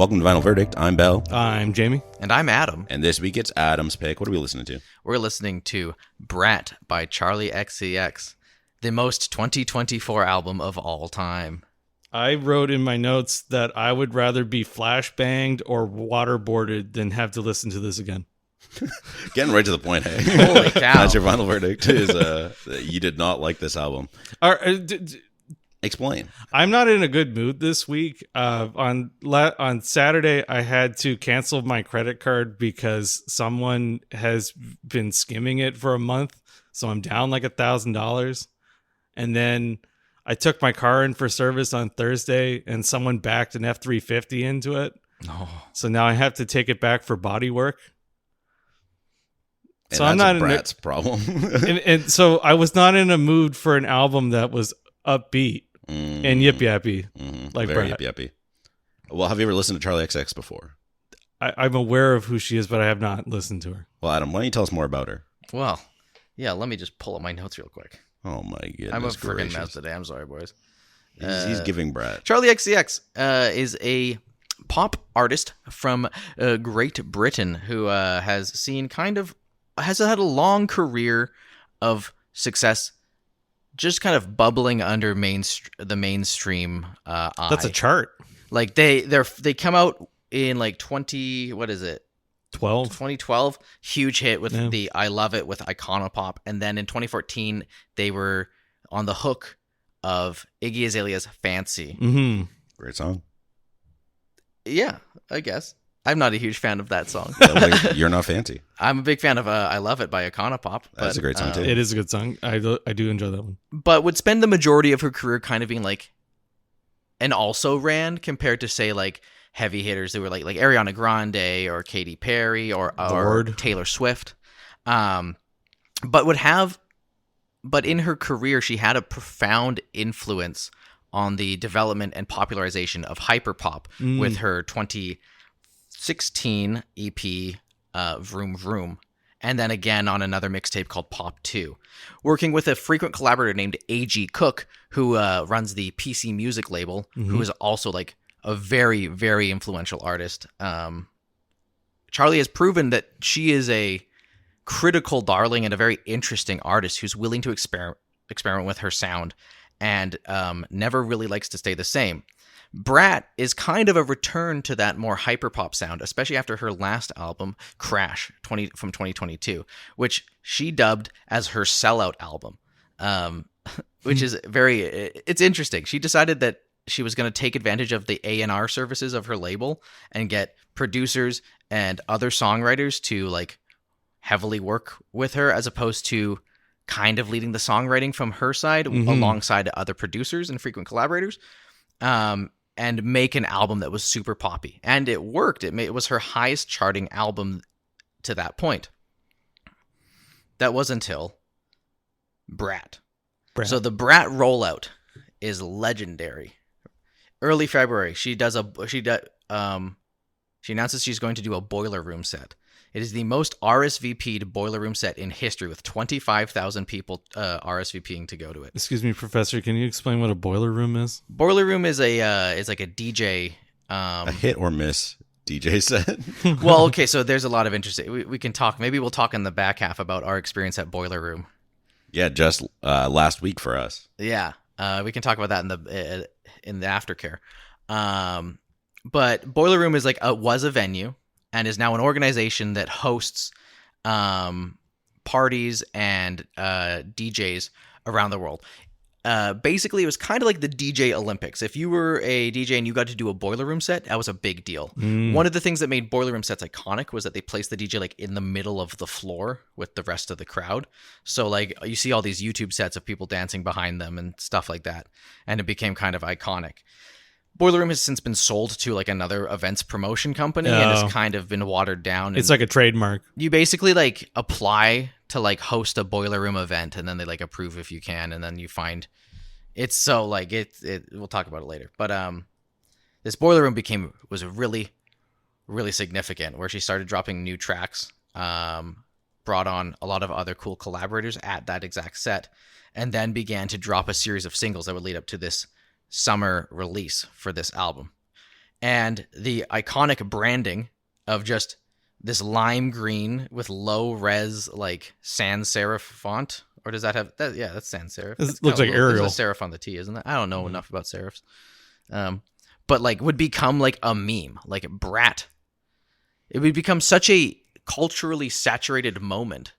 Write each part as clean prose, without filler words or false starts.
Welcome to Vinyl Verdict. I'm Bell. I'm Jamie. And I'm Adam. And this week it's Adam's pick. What are we listening to? We're listening to Brat by Charli XCX, the most 2024 album of all time. I wrote in my notes that I would rather be flashbanged or waterboarded than have to listen to this again. Getting right to the point, hey. Holy cow. That's your final verdict, is you did not like this album. Explain. I'm not in a good mood this week. On Saturday, I had to cancel my credit card because someone has been skimming it for a month. So I'm down like $1,000. And then I took my car in for service on Thursday and someone backed an F-350 into it. Oh. So now I have to take it back for body work. And so that's I'm not a Brat's problem. and so I was not in a mood for an album that was upbeat and yip-yappy like Very Brat. yip-yappy. Well, have you ever listened to Charli XCX before? I'm aware of who she is, but I have not listened to her. Well, Adam, why don't you tell us more about her? Well, yeah, let me just pull up my notes real quick. Oh my goodness I'm a freaking gracious. mess today. I'm sorry, boys. He's giving Brat. Charli XCX is a pop artist from Great Britain who has had a long career of success, just kind of bubbling under the mainstream eye. That's a chart. Like they come out in like 2012, huge hit with the I Love It with Iconopop, and then in 2014 they were on the hook of Iggy Azalea's Fancy. Mm-hmm. Great song. Yeah, I guess. I'm not a huge fan of that song. You're not fancy. I'm a big fan of I Love It by Iconopop. That's a great song too. It is a good song. I do enjoy that one. But would spend the majority of her career kind of being like an also-ran compared to, say, like heavy hitters that were like Ariana Grande or Katy Perry or Taylor Swift. But in her career, she had a profound influence on the development and popularization of hyperpop with her 2016 EP, Vroom Vroom, and then again on another mixtape called Pop 2. Working with a frequent collaborator named A.G. Cook, who runs the PC Music label, who is also like a very, very influential artist. Charli has proven that she is a critical darling and a very interesting artist who's willing to experiment with her sound and never really likes to stay the same. Brat is kind of a return to that more hyperpop sound, especially after her last album, Crash, from 2022, which she dubbed as her sellout album, which is it's interesting. She decided that she was going to take advantage of the A&R services of her label and get producers and other songwriters to like heavily work with her, as opposed to kind of leading the songwriting from her side alongside other producers and frequent collaborators, and make an album that was super poppy. And it worked. It was her highest charting album to that point. That was until Brat. So the Brat rollout is legendary. Early February, she announces she's going to do a Boiler Room set. It is the most RSVP'd Boiler Room set in history, with 25,000 people RSVPing to go to it. Excuse me, Professor, can you explain what a Boiler Room is? Boiler Room is is like a DJ. A hit or miss DJ set. Well, okay, so there's a lot of interesting. We can talk. Maybe we'll talk in the back half about our experience at Boiler Room. Yeah, just last week for us. Yeah, we can talk about that in the aftercare. But Boiler Room is was a venue and is now an organization that hosts parties and DJs around the world. Basically, it was kind of like the DJ Olympics. If you were a DJ and you got to do a Boiler Room set, that was a big deal. One of the things that made Boiler Room sets iconic was that they placed the DJ like in the middle of the floor with the rest of the crowd. So like you see all these YouTube sets of people dancing behind them and stuff like that, and it became kind of iconic. Boiler Room has since been sold to like another events promotion company and has kind of been watered down. It's like a trademark. You basically like apply to like host a Boiler Room event, and then they like approve if you can, and then you find it's so like it we'll talk about it later. But this Boiler Room was really, really significant, where she started dropping new tracks, brought on a lot of other cool collaborators at that exact set, and then began to drop a series of singles that would lead up to this summer release for this album. And the iconic branding of just this lime green with low res like sans serif font, or does that have that? Yeah, that's sans serif. It looks like Arial. There's a serif on the T, isn't it? I don't know enough about serifs. But like would become like a meme, like Brat. It would become such a culturally saturated moment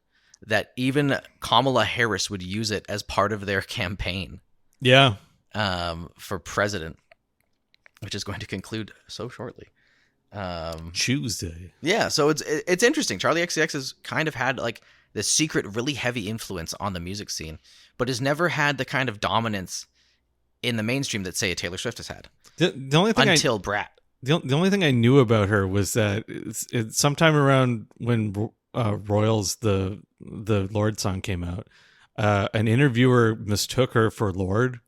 that even Kamala Harris would use it as part of their campaign. Yeah. For president, which is going to conclude so shortly. Tuesday. Yeah, so it's interesting. Charli XCX has kind of had like this secret, really heavy influence on the music scene, but has never had the kind of dominance in the mainstream that, say, a Taylor Swift has had. The only thing until Brat. The only thing I knew about her was that it's sometime around when Royals, the Lorde song came out, an interviewer mistook her for Lorde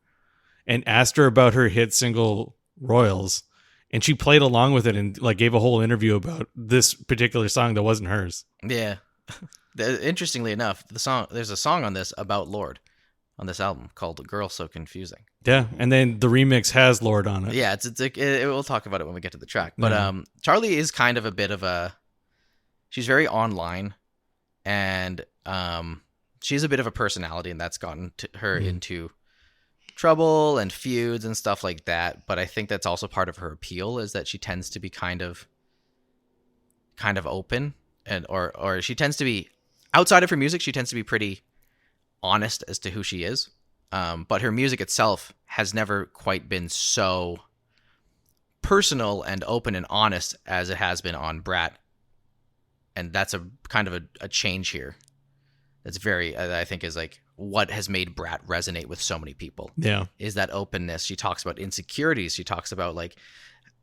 and asked her about her hit single Royals, and she played along with it and like gave a whole interview about this particular song that wasn't hers. Yeah. Interestingly enough, there's a song on this about Lorde on this album called "Girl So Confusing." Yeah, and then the remix has Lorde on it. Yeah, we'll talk about it when we get to the track. But Charli is kind of a bit of she's very online, and she's a bit of a personality, and that's gotten her into trouble and feuds and stuff like that. But I think that's also part of her appeal, is that she tends to be kind of open, and or she tends to be, outside of her music, she tends to be pretty honest as to who she is. But her music itself has never quite been so personal and open and honest as it has been on Brat. And that's a kind of a change here. That's very, I think, is like what has made Brat resonate with so many people. Yeah. Is that openness. She talks about insecurities. She talks about like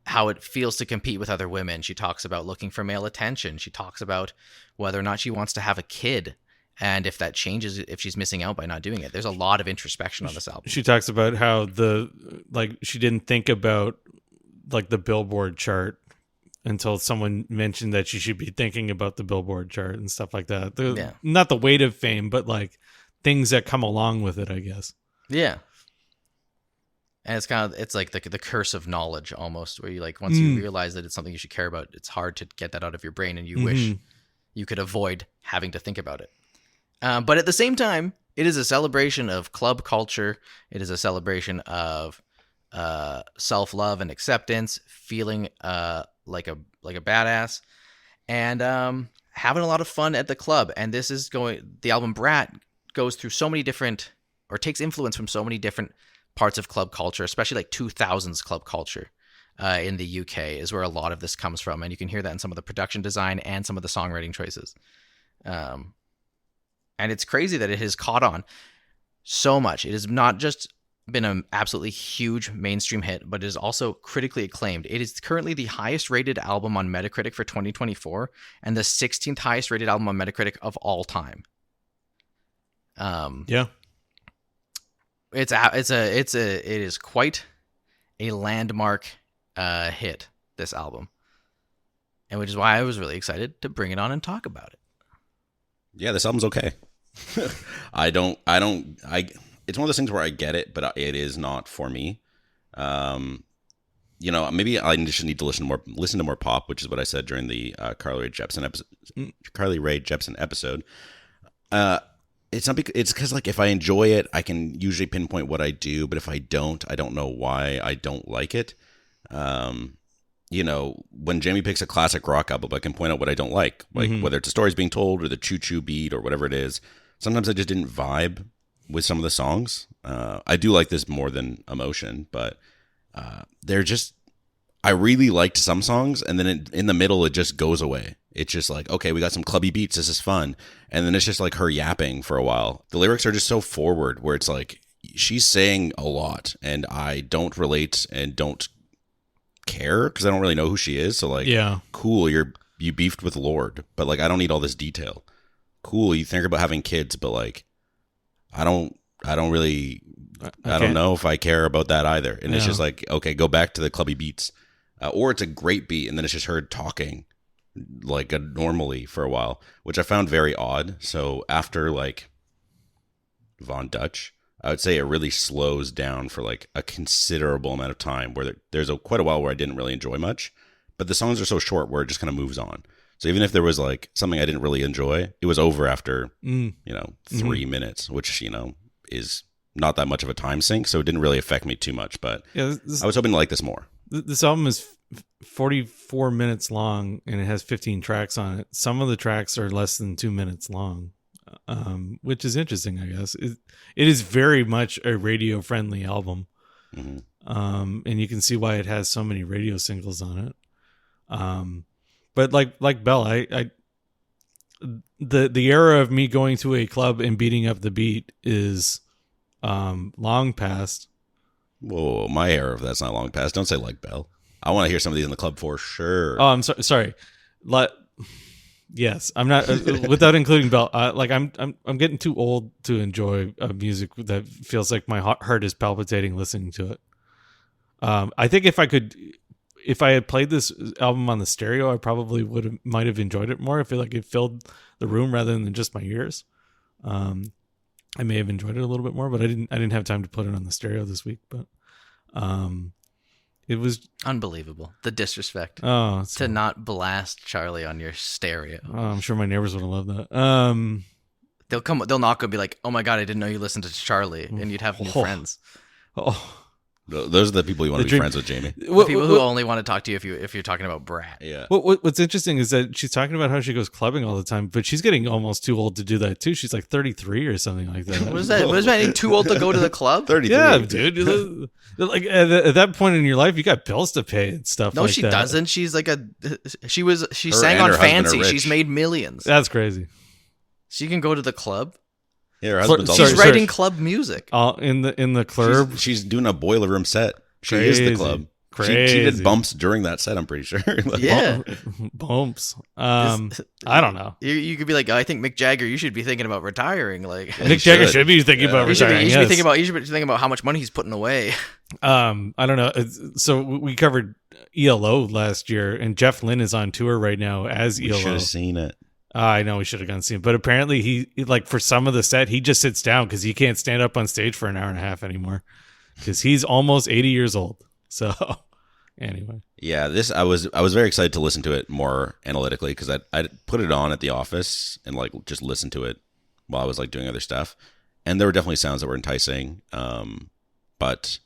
how it feels to compete with other women. She talks about looking for male attention. She talks about whether or not she wants to have a kid, and if that changes, if she's missing out by not doing it. There's a lot of introspection on this album. She talks about how she didn't think about like the Billboard chart until someone mentioned that she should be thinking about the Billboard chart and stuff like that. Not the weight of fame, but like things that come along with it, I guess. Yeah. And it's like the curse of knowledge almost, where you like, once you realize that it's something you should care about, it's hard to get that out of your brain, and you wish you could avoid having to think about it. But at the same time, it is a celebration of club culture. It is a celebration of self-love and acceptance, feeling like a badass, and having a lot of fun at the club. And the album Brat goes through so many different, or takes influence from so many different parts of club culture, especially like 2000s club culture in the UK is where a lot of this comes from. And you can hear that in some of the production design and some of the songwriting choices. And it's crazy that it has caught on so much. It has not just been an absolutely huge mainstream hit, but it is also critically acclaimed. It is currently the highest rated album on Metacritic for 2024 and the 16th highest rated album on Metacritic of all time. Yeah. It is quite a landmark hit, this album. And which is why I was really excited to bring it on and talk about it. Yeah, this album's okay. It's one of those things where I get it, but it is not for me. Maybe I just need to listen to more pop, which is what I said during the Carly Rae Jepsen episode. It's because like if I enjoy it, I can usually pinpoint what I do, but if I don't know why I don't like it. When Jamie picks a classic rock album, I can point out what I don't like whether it's the stories being told or the choo-choo beat or whatever it is. Sometimes I just didn't vibe with some of the songs. I do like this more than Emotion, but I really liked some songs, and then in the middle it just goes away. It's just like, okay, we got some clubby beats, this is fun, and then it's just like her yapping for a while. The lyrics are just so forward, where it's like she's saying a lot, and I don't relate and don't care because I don't really know who she is. So like, yeah, cool, you beefed with Lorde, but like I don't need all this detail. Cool, you think about having kids, but like I don't know if I care about that either. And it's just like, okay, go back to the clubby beats, or it's a great beat and then it's just her talking like normally for a while, which I found very odd. So after like Von Dutch, I would say it really slows down for like a considerable amount of time where there's quite a while where I didn't really enjoy much, but the songs are so short where it just kind of moves on. So even if there was like something I didn't really enjoy, it was over after, 3 minutes, which, is not that much of a time sink. So it didn't really affect me too much, but I was hoping to like this more. This album is 44 minutes long and it has 15 tracks on it. Some of the tracks are less than 2 minutes long. Which is interesting, I guess. It is very much a radio-friendly album, and you can see why it has so many radio singles on it. But like Bell, the era of me going to a club and beating up the beat is long past. Whoa, my era of that's not long past. Don't say like Bell. I want to hear some of these in the club for sure. Oh, I'm sorry. Yes, I'm not without including Bell. I'm getting too old to enjoy music that feels like my heart is palpitating listening to it. I think if I had played this album on the stereo, I probably might have enjoyed it more. I feel like it filled the room rather than just my ears. I may have enjoyed it a little bit more, but I didn't have time to put it on the stereo this week. But it was unbelievable. The disrespect. To not blast Charli on your stereo. I'm sure my neighbors would have loved that. They'll knock and be like, "Oh my god, I didn't know you listened to Charli," and you'd have new friends. Oh, those are the people you want to be friends with, Jamie. The people who only want to talk to you if you're talking about Brat. Yeah. What's interesting is that she's talking about how she goes clubbing all the time, but she's getting almost too old to do that too. She's like 33 or something like that. Was that too old to go to the club? 33. Yeah, dude. Like at that point in your life, you got bills to pay and stuff. No, like she that. doesn't. She sang on Fancy. She's made millions. That's crazy. She can go to the club. Yeah, her husband's She's writing club music. In the club. She's doing a boiler room set. She is the club. Crazy. She did bumps during that set, I'm pretty sure. Yeah. Bumps. I don't know. You could be like, I think Mick Jagger, you should be thinking about retiring. Like Mick Jagger should be thinking about retiring. You should be thinking about how much money he's putting away. I don't know. So we covered ELO last year, and Jeff Lynne is on tour right now as ELO. You should have seen it. I know we should have gone see him, but apparently he like for some of the set he just sits down because he can't stand up on stage for an hour and a half anymore because he's almost 80 years old. So anyway, yeah, I was very excited to listen to it more analytically because I put it on at the office and like just listen to it while I was like doing other stuff, and there were definitely sounds that were enticing. But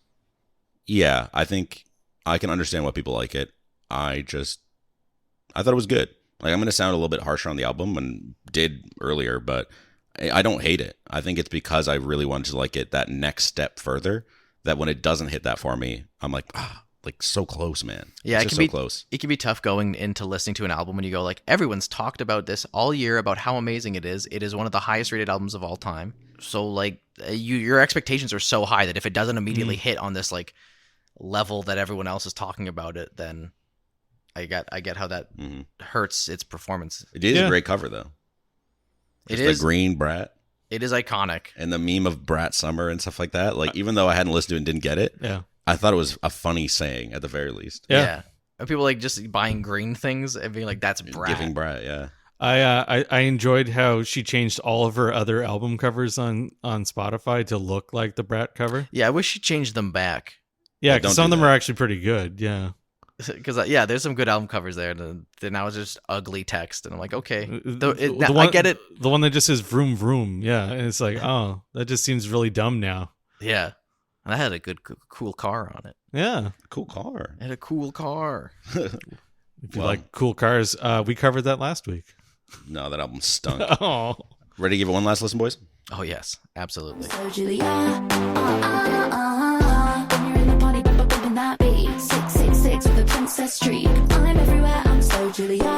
yeah, I think I can understand why people like it. I thought it was good. Like, I'm going to sound a little bit harsher on the album and did earlier, but I don't hate it. I think it's because I really wanted to like it that next step further that when it doesn't hit that for me, I'm like, like so close, man. Yeah, it's so close. It can be tough going into listening to an album when you go like, everyone's talked about this all year about how amazing it is. It is one of the highest rated albums of all time. So like your expectations are so high that if it doesn't immediately hit on this like level that everyone else is talking about it, then I get how that hurts its performance. It is a great cover, though. It is the green Brat. It is iconic. And the meme of Brat Summer and stuff like that. Like, even though I hadn't listened to it and didn't get it, I thought it was a funny saying at the very least. Yeah. And people like just buying green things and being like, that's Brat. Giving Brat, yeah. I enjoyed how she changed all of her other album covers on Spotify to look like the Brat cover. Yeah, I wish she changed them back. Yeah, because some of them are actually pretty good. Yeah. Because there's some good album covers there. And now it's just ugly text, and I'm like, okay, I get it. The one that just says "vroom vroom," yeah, and it's like, oh, that just seems really dumb now. Yeah, and I had a good, cool car on it. Yeah, cool car. I had a cool car. If you like cool cars, we covered that last week. No, that album stunk. Oh, ready to give it one last listen, boys? Oh yes, absolutely. So Julia, when you're in the party, bumping that beat, 666 with a princess streak. I'm everywhere, I'm so Julia. All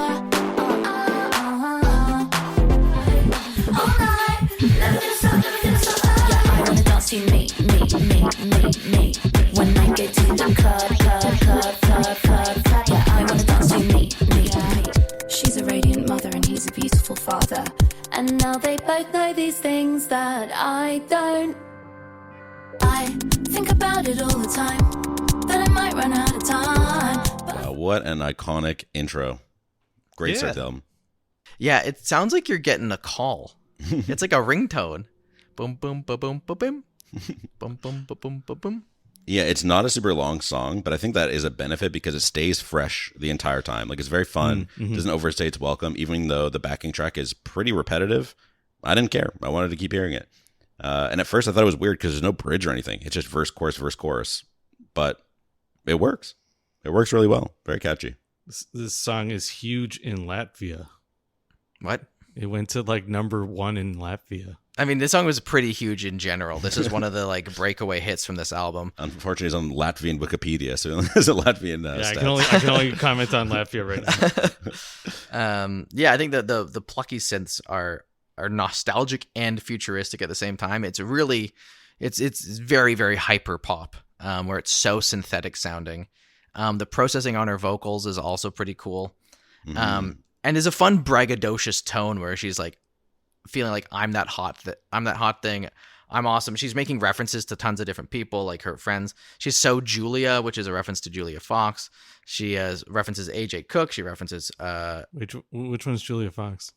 night, never gonna stop, never gonna stop. Yeah, I wanna dance to me. When I get to the club. Yeah, I wanna dance to me. She's a radiant mother and he's a beautiful father. And now they both know these things that I don't. I think about it all the time, that I might run out of time. Wow, what an iconic intro. Great start to the album. Yeah, it sounds like you're getting a call. It's like a ringtone. Boom, boom, boom, boom, boom, boom. Boom, boom, boom, boom, boom, boom. Yeah, it's not a super long song, but I think that is a benefit because it stays fresh the entire time. Like, it's very fun. Doesn't overstay its welcome, even though the backing track is pretty repetitive. I didn't care. I wanted to keep hearing it. And at first I thought it was weird because there's no bridge or anything. It's just verse, chorus. But it works. It works really well. Very catchy. This song is huge in Latvia. What? It went to like number 1 in Latvia. I mean, this song was pretty huge in general. This is one of the like breakaway hits from this album. Unfortunately, it's on Latvian Wikipedia, so it's a Latvian yeah, stats. I can only comment on Latvia right now. Yeah, I think that the plucky synths are nostalgic and futuristic at the same time. It's really, it's very, very hyper pop, where it's so synthetic sounding. The processing on her vocals is also pretty cool. And is a fun braggadocious tone where she's like feeling like I'm that hot thing. I'm awesome. She's making references to tons of different people, like her friends. She's so Julia, which is a reference to Julia Fox. She references AJ Cook. She references which one's Julia Fox?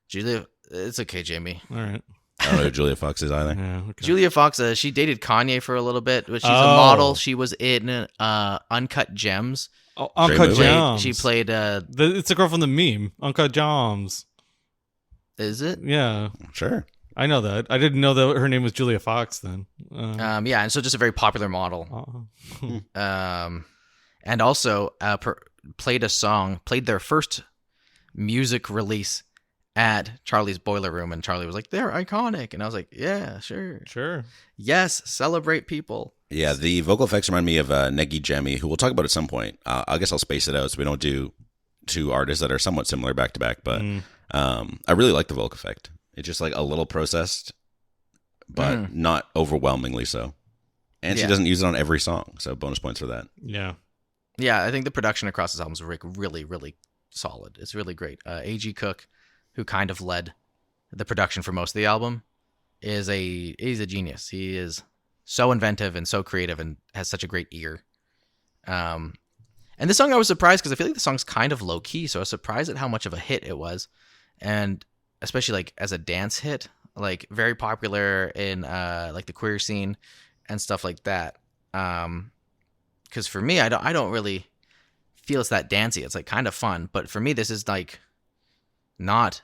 Julia. It's okay, Jamie. All right. I don't know who Julia Fox is either. Yeah, okay. Julia Fox, she dated Kanye for a little bit, but she's a model. She was in Uncut Gems. Oh, Uncut movie. Gems. She played. It's the girl from the meme. Uncut Gems. Is it? Yeah, Sure. I know that. I didn't know that her name was Julia Fox then. Yeah, and so just a very popular model. And also played their first music release at Charlie's Boiler Room, and Charlie was like, "They're iconic," and I was like, "Yeah, sure, yes, celebrate people." Yeah, the vocal effects remind me of Negi Jemi, who we'll talk about at some point. I guess I'll space it out so we don't do two artists that are somewhat similar back to back, but I really like the vocal effect. It's just like a little processed, but not overwhelmingly so. And she doesn't use it on every song, so bonus points for that. Yeah. Yeah, I think the production across this album is really, really solid. It's really great. A.G. Cook, who kind of led the production for most of the album, he's a genius. He is so inventive and so creative and has such a great ear. And this song I was surprised because I feel like the song's kind of low key, so I was surprised at how much of a hit it was. And especially like as a dance hit, like very popular in like the queer scene and stuff like that. Because for me, I don't really feel it's that dancey. It's like kind of fun, but for me, this is like not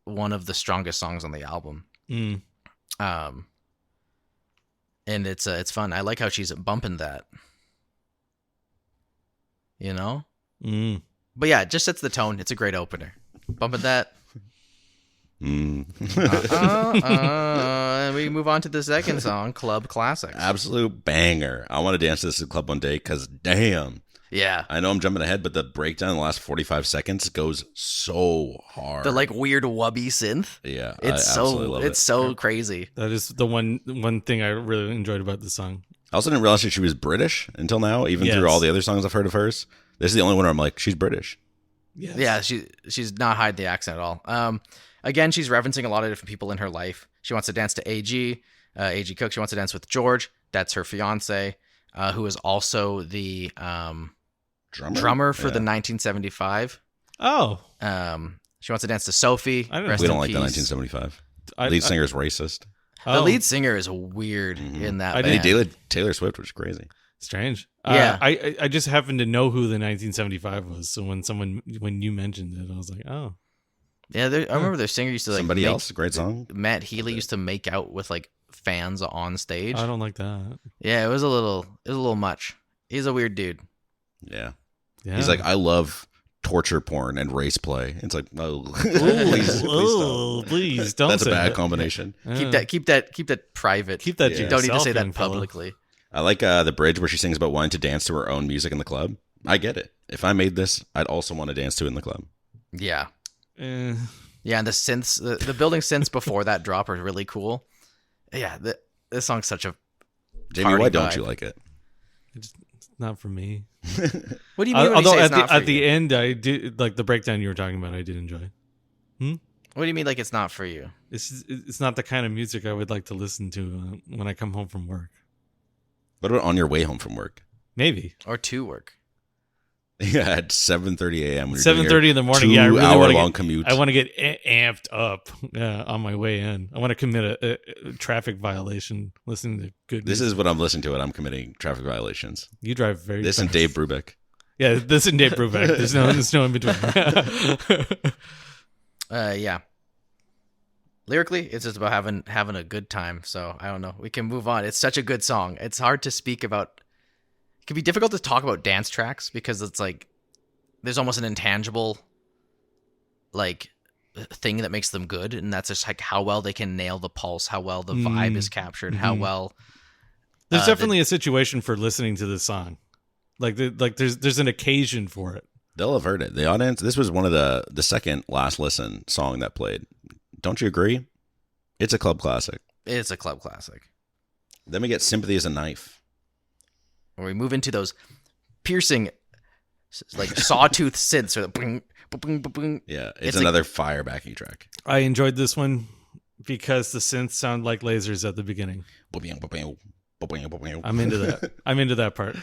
one of the strongest songs on the album. And it's fun. I like how she's bumping that, you know. But yeah, it just sets the tone. It's a great opener. Bumping that. And we move on to the second song, Club Classics. Absolute banger. I want to dance to this at the club one day because damn. Yeah. I know I'm jumping ahead, but the breakdown in the last 45 seconds goes so hard. The like weird wubby synth. Yeah. It's so crazy. That is the one thing I really enjoyed about the song. I also didn't realize that she was British until now, even through all the other songs I've heard of hers. This is the only one where I'm like, she's British. Yes. Yeah, she's not hiding the accent at all. Again, she's referencing a lot of different people in her life. She wants to dance to AG Cook. She wants to dance with George. That's her fiance, who is also the drummer for the 1975. Oh. She wants to dance to Sophie. I don't know. Rest We don't in like the peace. 1975. Lead singer is racist. The lead singer is weird in that band. And he dated Taylor Swift, which is crazy. Strange. Yeah. I just happened to know who the 1975 was. So when you mentioned it, I was like, oh. Yeah, I remember their singer used to like Somebody else, great song. Matt Healy used to make out with like fans on stage. I don't like that. Yeah, it was a little much. He's a weird dude. Yeah. Yeah. He's like, I love torture porn and race play. It's like, oh, please don't. Please don't. That's a say bad that. combination. Keep that private. Keep that. Yeah. to Don't need to yourself, say that young fella. publicly. I like the bridge where she sings about wanting to dance to her own music in the club. I get it. If I made this, I'd also want to dance to it in the club. Yeah. Eh. Yeah, and the synths, the building synths before that drop are really cool. Yeah, this song's such a Jamie, party why don't vibe. you like it? It's not for me. What do you mean when you Although say it's not for at the you? end, I did like the breakdown you were talking about. I did enjoy. What do you mean like it's not for you? It's not the kind of music I would like to listen to when I come home from work. What about on your way home from work? Maybe. Or to work? Yeah, at 7:30 a.m. 7:30 in the morning. Yeah, I really hour want long commute. I want to get amped up on my way in. I want to commit a traffic violation listening to good This music. is what I'm listening to. I'm committing traffic violations. You drive very This fast. and Dave Brubeck. Yeah, this and Dave Brubeck. There's no in between. Yeah. Lyrically, it's just about having a good time. So I don't know. We can move on. It's such a good song. It's hard to speak about. It can be difficult to talk about dance tracks because it's like there's almost an intangible like thing that makes them good, and that's just like how well they can nail the pulse, how well the vibe is captured, how well. There's definitely a situation for listening to this song. There's an occasion for it. They'll have heard it. The audience. This was one of the second last listen song that played. Don't you agree? It's a club classic. It's a club classic. Then we get "Sympathy Is a Knife." Where we move into those piercing, like sawtooth synths, or the bing, bing, bing. Yeah, it's another fire backing track. I enjoyed this one because the synths sound like lasers at the beginning. I'm into that. I'm into that part.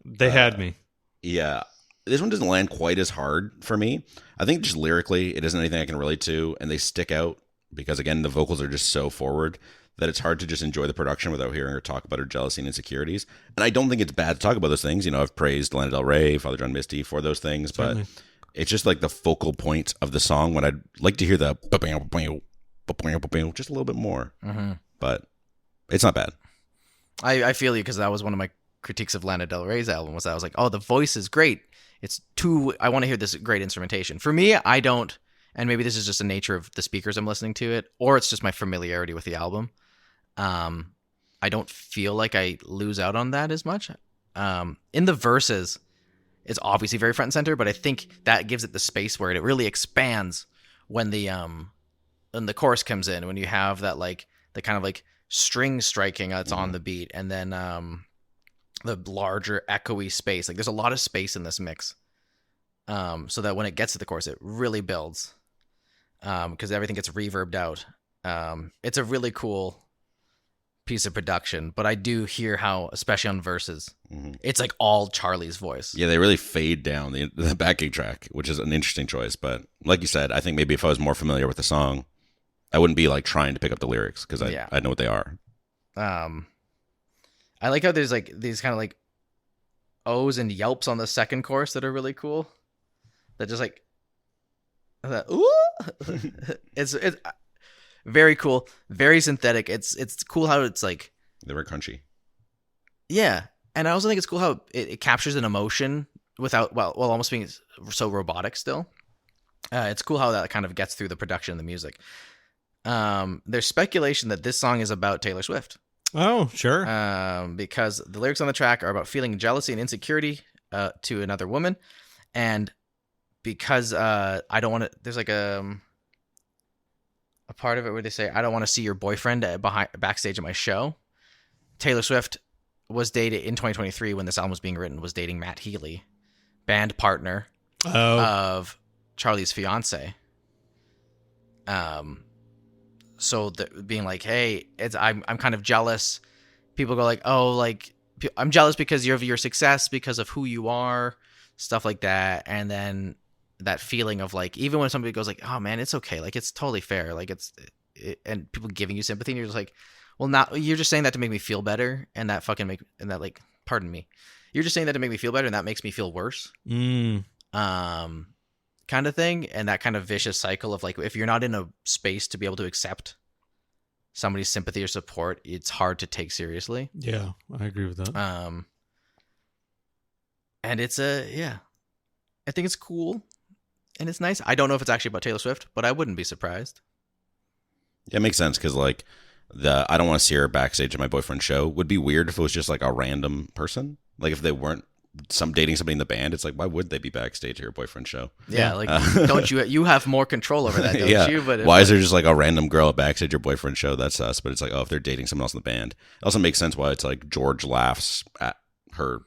They had me. Yeah. This one doesn't land quite as hard for me. I think just lyrically, it isn't anything I can relate to, and they stick out because, again, the vocals are just so forward that it's hard to just enjoy the production without hearing her talk about her jealousy and insecurities. And I don't think it's bad to talk about those things. You know, I've praised Lana Del Rey, Father John Misty for those things, Certainly. but it's just like the focal point of the song when I'd like to hear the just a little bit more. Mm-hmm. But it's not bad. I feel you because that was one of my critiques of Lana Del Rey's album was that I was like, oh, the voice is great. I want to hear this great instrumentation. For me, I don't, and maybe this is just the nature of the speakers I'm listening to it, or it's just my familiarity with the album. I don't feel like I lose out on that as much. In the verses, it's obviously very front and center, but I think that gives it the space where it really expands when the chorus comes in, when you have that like the kind of like string striking that's on the beat, and then the larger echoey space. Like there's a lot of space in this mix, so that when it gets to the chorus, it really builds, because everything gets reverbed out. It's a really cool piece of production, but I do hear how, especially on verses, it's like all Charli's voice. Yeah, they really fade down the backing track, which is an interesting choice. But like you said, I think maybe if I was more familiar with the song, I wouldn't be like trying to pick up the lyrics because I know what they are. I like how there's like these kind of like O's and yelps on the second chorus that are really cool. That just like that. Ooh, it's very cool, very synthetic. It's cool how it's like They were crunchy. Yeah, and I also think it's cool how it captures an emotion without while almost being so robotic still. It's cool how that kind of gets through the production of the music. There's speculation that this song is about Taylor Swift. Oh, sure. Because the lyrics on the track are about feeling jealousy and insecurity to another woman, and because I don't want to. There's like a part of it where they say, "I don't want to see your boyfriend backstage at my show." Taylor Swift was dated in 2023 when this album was being written. Was dating Matt Healy, band partner of Charli's fiance. So being like, hey, I'm kind of jealous. People go like, oh, like I'm jealous because of your success, because of who you are, stuff like that. And then that feeling of like, even when somebody goes like, oh man, it's okay, like it's totally fair, like and people giving you sympathy, and you're just like, well, not you're just saying that to make me feel better, and that pardon me, you're just saying that to make me feel better, and that makes me feel worse. Kind of thing, and that kind of vicious cycle of like, if you're not in a space to be able to accept somebody's sympathy or support, it's hard to take seriously. Yeah, I agree with that. And it's I think it's cool and it's nice. I don't know if it's actually about Taylor Swift, but I wouldn't be surprised. Yeah, it makes sense because like I don't want to see her backstage at my boyfriend's show would be weird if it was just like a random person. Like if they weren't dating somebody in the band, it's like, why would they be backstage at your boyfriend's show? Yeah, like don't you have more control over that, don't you? But why is there just like a random girl backstage at your boyfriend's show? That's us. But it's like, oh, if they're dating someone else in the band, it also makes sense why it's like George laughs at her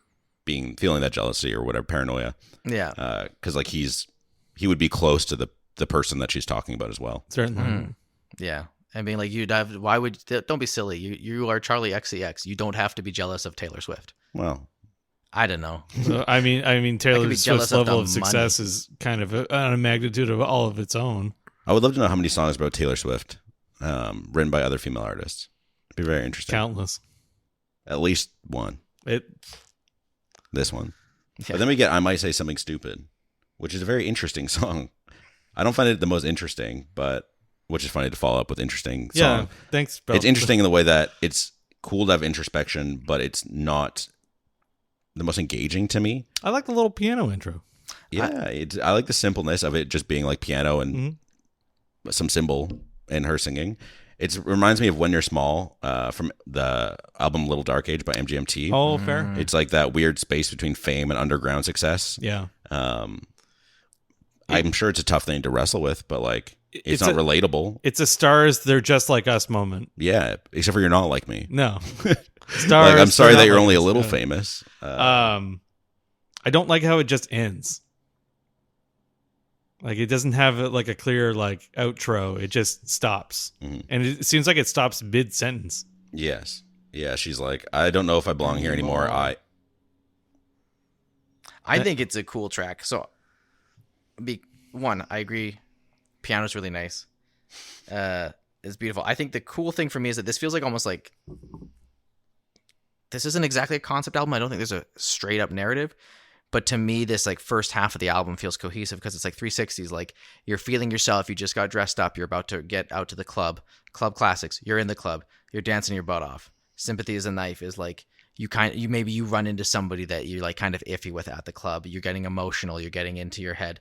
feeling that jealousy or whatever, paranoia. Yeah, because like he would be close to the person that she's talking about as well. Certainly. Yeah. And being like, don't be silly. You are Charli XCX. You don't have to be jealous of Taylor Swift. Well, I don't know. So, I mean, Taylor be Swift's jealous of level the of success is kind of on a magnitude of all of its own. I would love to know how many songs about Taylor Swift written by other female artists. It'd be very interesting. Countless. At least one. This one. Yeah. But then we get I Might Say Something Stupid, which is a very interesting song. I don't find it the most interesting, but which is funny to follow up with interesting song. Yeah, thanks, Bill. It's interesting in the way that it's cool to have introspection, but it's not the most engaging to me. I like the little piano intro. Yeah, I like the simpleness of it just being like piano and some cymbal and her singing. It reminds me of When You're Small from the album Little Dark Age by MGMT. Oh, fair. It's like that weird space between fame and underground success. Yeah. I'm sure it's a tough thing to wrestle with, but like it's not relatable. It's a Stars, They're Just Like Us moment. Yeah, except for You're Not Like Me. No. Stars. Like, I'm sorry that you're only a us. little Yeah. famous. I don't like how it just ends. Like it doesn't have like a clear like outro. It just stops, and it seems like it stops mid sentence. Yes. Yeah, she's like, I don't know if I belong here anymore. I think it's a cool track. So, I agree. Piano's really nice. It's beautiful. I think the cool thing for me is that this feels like almost like this isn't exactly a concept album. I don't think there's a straight up narrative. But to me, this like first half of the album feels cohesive because it's like 360s. Like you're feeling yourself. You just got dressed up. You're about to get out to the club. Club classics. You're in the club. You're dancing your butt off. Sympathy is a Knife is like maybe you run into somebody that you're like kind of iffy with at the club. You're getting emotional. You're getting into your head.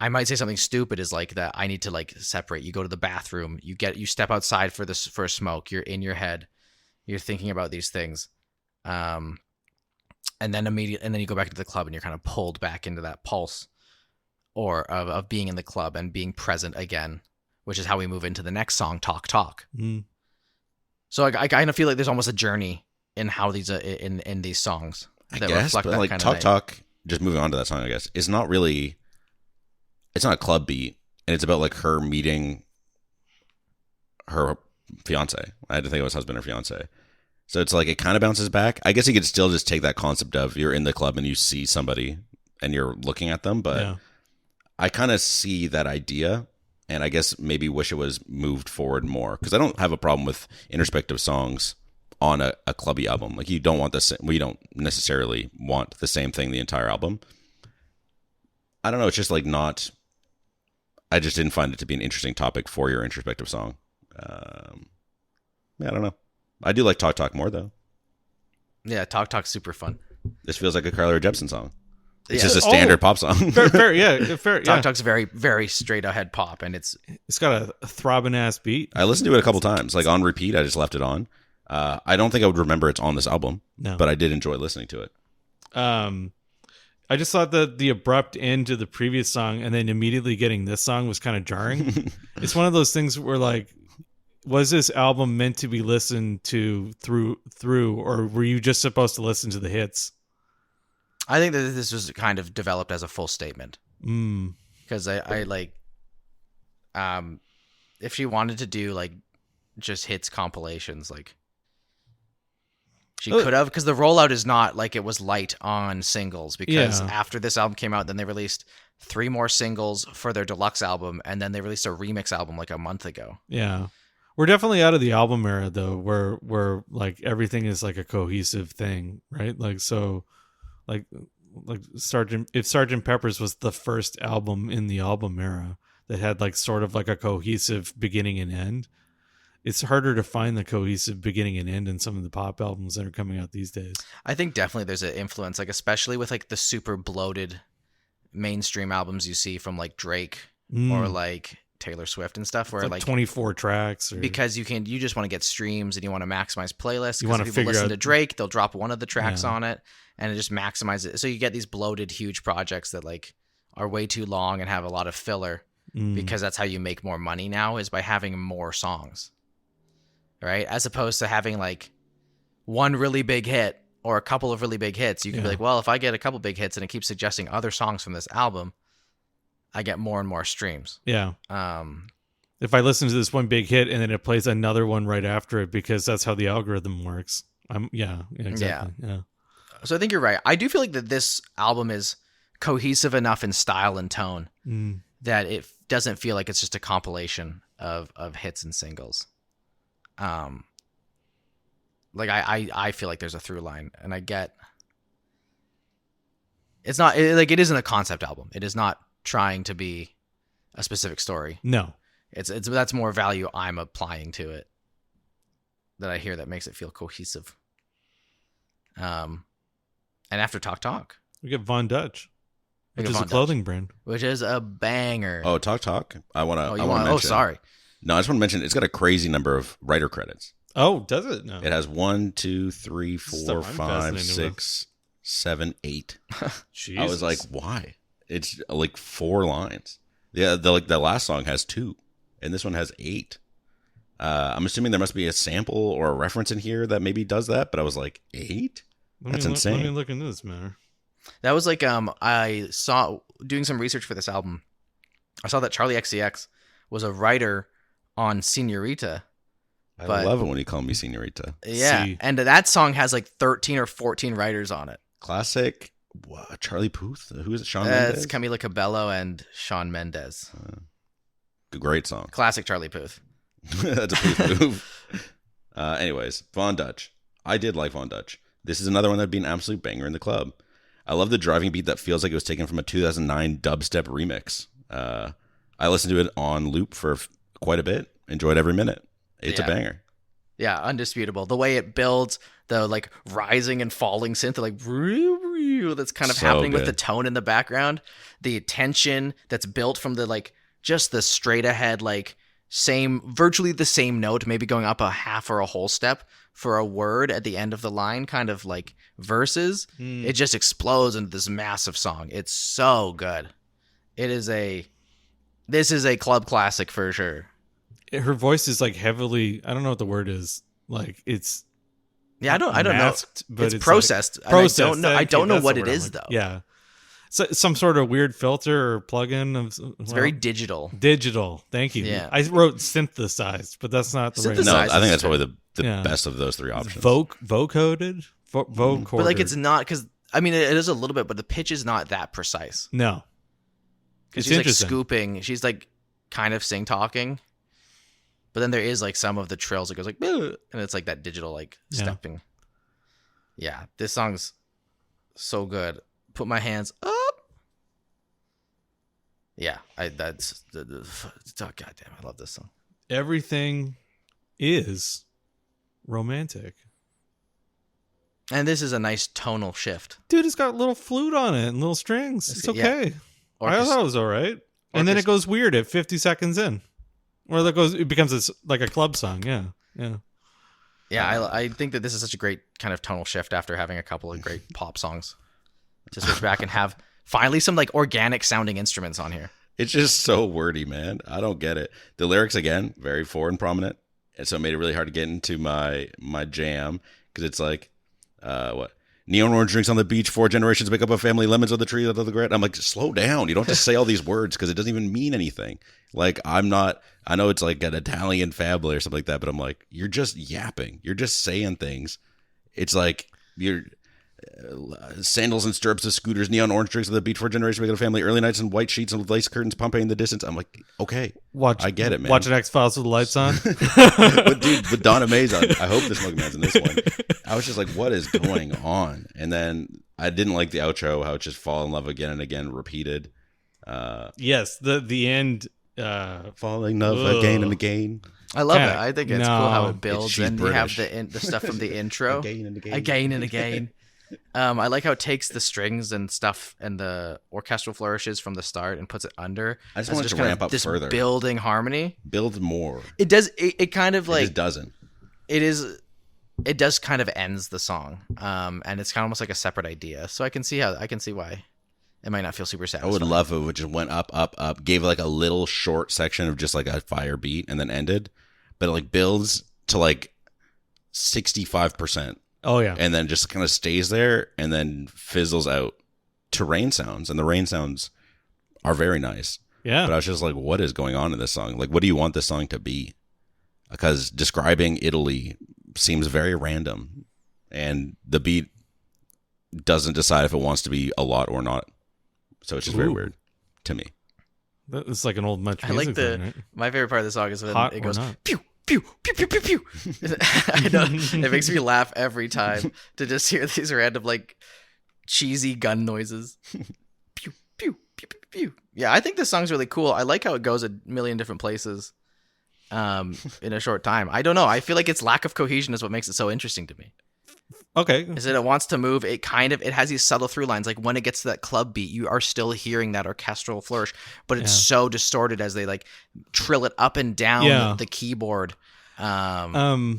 I might say something stupid is like that. I need to like separate. You go to the bathroom. You step outside for a smoke. You're in your head. You're thinking about these things. And then you go back to the club and you're kind of pulled back into that pulse of being in the club and being present again, which is how we move into the next song, Talk Talk. So I kind of feel like there's almost a journey in how these in these songs that reflect but that like kind Talk of Talk, just moving on to that song, I guess, it's not a club beat, and it's about like her meeting her fiance. I had to think it was husband or fiance. So it's like it kind of bounces back. I guess you could still just take that concept of you're in the club and you see somebody and you're looking at them, but I kind of see that idea, and I guess maybe wish it was moved forward more, because I don't have a problem with introspective songs on a clubby album. Like you don't necessarily want the same thing the entire album. I don't know. It's just like not. I just didn't find it to be an interesting topic for your introspective song. I don't know. I do like Talk Talk more, though. Yeah, Talk Talk's super fun. This feels like a Carly Rae Jepsen song. It's Yeah. just a standard pop song. Fair. Talk Talk's very, very straight ahead pop, and it's got a throbbing ass beat. I listened to it a couple times, like on repeat. I just left it on. I don't think I would remember it's on this album, but I did enjoy listening to it. I just thought that the abrupt end to the previous song and then immediately getting this song was kind of jarring. It's one of those things where like, was this album meant to be listened to through, or were you just supposed to listen to the hits? I think that this was kind of developed as a full statement. Because I like, if she wanted to do like just hits compilations, like she could have, because the rollout is not like it was light on singles, because after this album came out, then they released 3 more singles for their deluxe album, and then they released a remix album like a month ago. Yeah. We're definitely out of the album era though, where like everything is like a cohesive thing, right? Like so like Sgt. Pepper's was the first album in the album era that had like sort of like a cohesive beginning and end. It's harder to find the cohesive beginning and end in some of the pop albums that are coming out these days. I think definitely there's an influence, like especially with like the super bloated mainstream albums you see from like Drake or like Taylor Swift and stuff, where like 24 tracks, because you just want to get streams and you want to maximize playlists. You want to people figure listen out to Drake, they'll drop one of the tracks on it and it just maximizes it. So you get these bloated huge projects that like are way too long and have a lot of filler, because that's how you make more money now, is by having more songs, right? As opposed to having like one really big hit or a couple of really big hits. You can be like, well, if I get a couple big hits and it keeps suggesting other songs from this album, I get more and more streams. Yeah. If I listen to this one big hit and then it plays another one right after it, because that's how the algorithm works. Exactly. Yeah. So I think you're right. I do feel like that this album is cohesive enough in style and tone that it doesn't feel like it's just a compilation of hits and singles. Like I feel like there's a through line, and I get it's not like it isn't a concept album. It is not trying to be a specific story. No, it's that's more value I'm applying to it that I hear that makes it feel cohesive. And after Talk, we get Von Dutch, We which get is a Von clothing brand. which is a banger. Oh, Talk. I want to. Oh, I you want want? to Oh, mention. sorry. No, I just want to mention it's got a crazy number of writer credits. Oh, does it? No. It has 1, 2, 3, 4, Stuff I'm 5, fascinated 6, 7, 8. Jesus. I was like, why? It's like 4 lines. Yeah, the last song has 2, and this one has 8. I'm assuming there must be a sample or a reference in here that maybe does that, but I was like, 8? That's insane. Let me look into this matter. That was like I saw doing some research for this album. I saw that Charli XCX was a writer on Señorita. I But- love it when you call me Señorita. Yeah, See. and that song has like 13 or 14 writers on it. Classic. Charlie Puth? Who is it? Shawn Mendes? It's Camila Cabello and Shawn Mendes. Great song. Classic Charlie Puth. That's a Puth move. Anyways, Von Dutch. I did like Von Dutch. This is another one that'd be an absolute banger in the club. I love the driving beat that feels like it was taken from a 2009 dubstep remix. I listened to it on loop for quite a bit. Enjoyed every minute. It's a banger. Yeah, undisputable. The way it builds, the like rising and falling synth, like that's kind of So happening with good. the tone in the background, the tension that's built from the like just the straight ahead like virtually the same note, maybe going up a half or a whole step for a word at the end of the line, kind of like verses. It just explodes into this massive song. It's so good. This is a club classic for sure. Her voice is like heavily. I don't know what the word is. Like it's. Yeah, I don't know. masked, but It's processed. Like, processed. I don't know That's what the it word I'm is like- though. Yeah, so some sort of weird filter or plugin of. It's very digital. digital. Thank you. Yeah. I wrote synthesized, but that's not the right. No, Synthesized I think is that's good. probably the Yeah. best of those 3 options. Vocoded. Vocoded. But like it's not because I mean it is a little bit, but the pitch is not that precise. No. Because It's she's like interesting. scooping. She's like kind of sing talking, but then there is like some of the trills. It goes like, "Ugh," and it's like that digital like Yeah. stepping. Yeah, this song's so good. Put my hands up. Yeah, that's oh, goddamn, I love this song. Everything is romantic. And this is a nice tonal shift. Dude, it's got little flute on it and little strings. It's Yeah. okay. I Orchest- thought it was all right. And then it goes weird at 50 seconds in. Or it becomes like a club song. Yeah. Yeah. Yeah, I think that this is such a great kind of tonal shift after having a couple of great pop songs. To switch back and have finally some like organic sounding instruments on here. It's just so wordy, man. I don't get it. The lyrics, again, very foreign prominent. And so it made it really hard to get into my jam because it's like, what? Neon orange drinks on the beach, 4 generations make up a family, lemons on the tree, the great. I'm like, just slow down. You don't have to say all these words because it doesn't even mean anything. Like, I know it's like an Italian fabula or something like that, but I'm like, you're just yapping. You're just saying things. It's like, you're sandals and stirrups of scooters, neon orange drinks on the beach, 4 generations make up a family, early nights and white sheets and lace curtains, Pompeii in the distance. I'm like, okay, I get it, man. Watch an X-Files with the lights on. But dude, with Donna May's on, I hope this Monkey Man's in this one. I was just like, what is going on? And then I didn't like the outro, how it just fall in love again and again, repeated. Yes, the end. Falling in love again and again. I love Yeah, it. I think it's no. cool how it builds, She's and you have British. the stuff from the intro Again and again. again and again. I like how it takes the strings and stuff and the orchestral flourishes from the start and puts it under. I just as want it to kind of ramp up this further. building harmony. Build more. It does. It kind of It like just doesn't. it does kind of ends the song, and it's kind of almost like a separate idea. So I can see why it might not feel super I satisfying. would love if it just went up, up, up, gave like a little short section of just like a fire beat and then ended. But it like builds to like 65%. Oh, yeah. And then just kind of stays there and then fizzles out to rain sounds. And the rain sounds are very nice. Yeah. But I was just like, what is going on in this song? Like, what do you want this song to be? Because describing Italy seems very random. And the beat doesn't decide if it wants to be a lot or not. So it's just very Ooh. weird to me. It's like an old Much I Music like thing, right? my favorite part of the song is when Hot it or goes not. pew pew pew pew pew pew. I know it makes me laugh every time to just hear these random like cheesy gun noises. Pew pew pew pew pew. Yeah, I think this song's really cool. I like how it goes a million different places in a short time. I don't know. I feel like its lack of cohesion is what makes it so interesting to me. Okay. Is that it wants to move. It has these subtle through lines. Like when it gets to that club beat, you are still hearing that orchestral flourish, but it's so distorted as they like trill it up and down the keyboard. I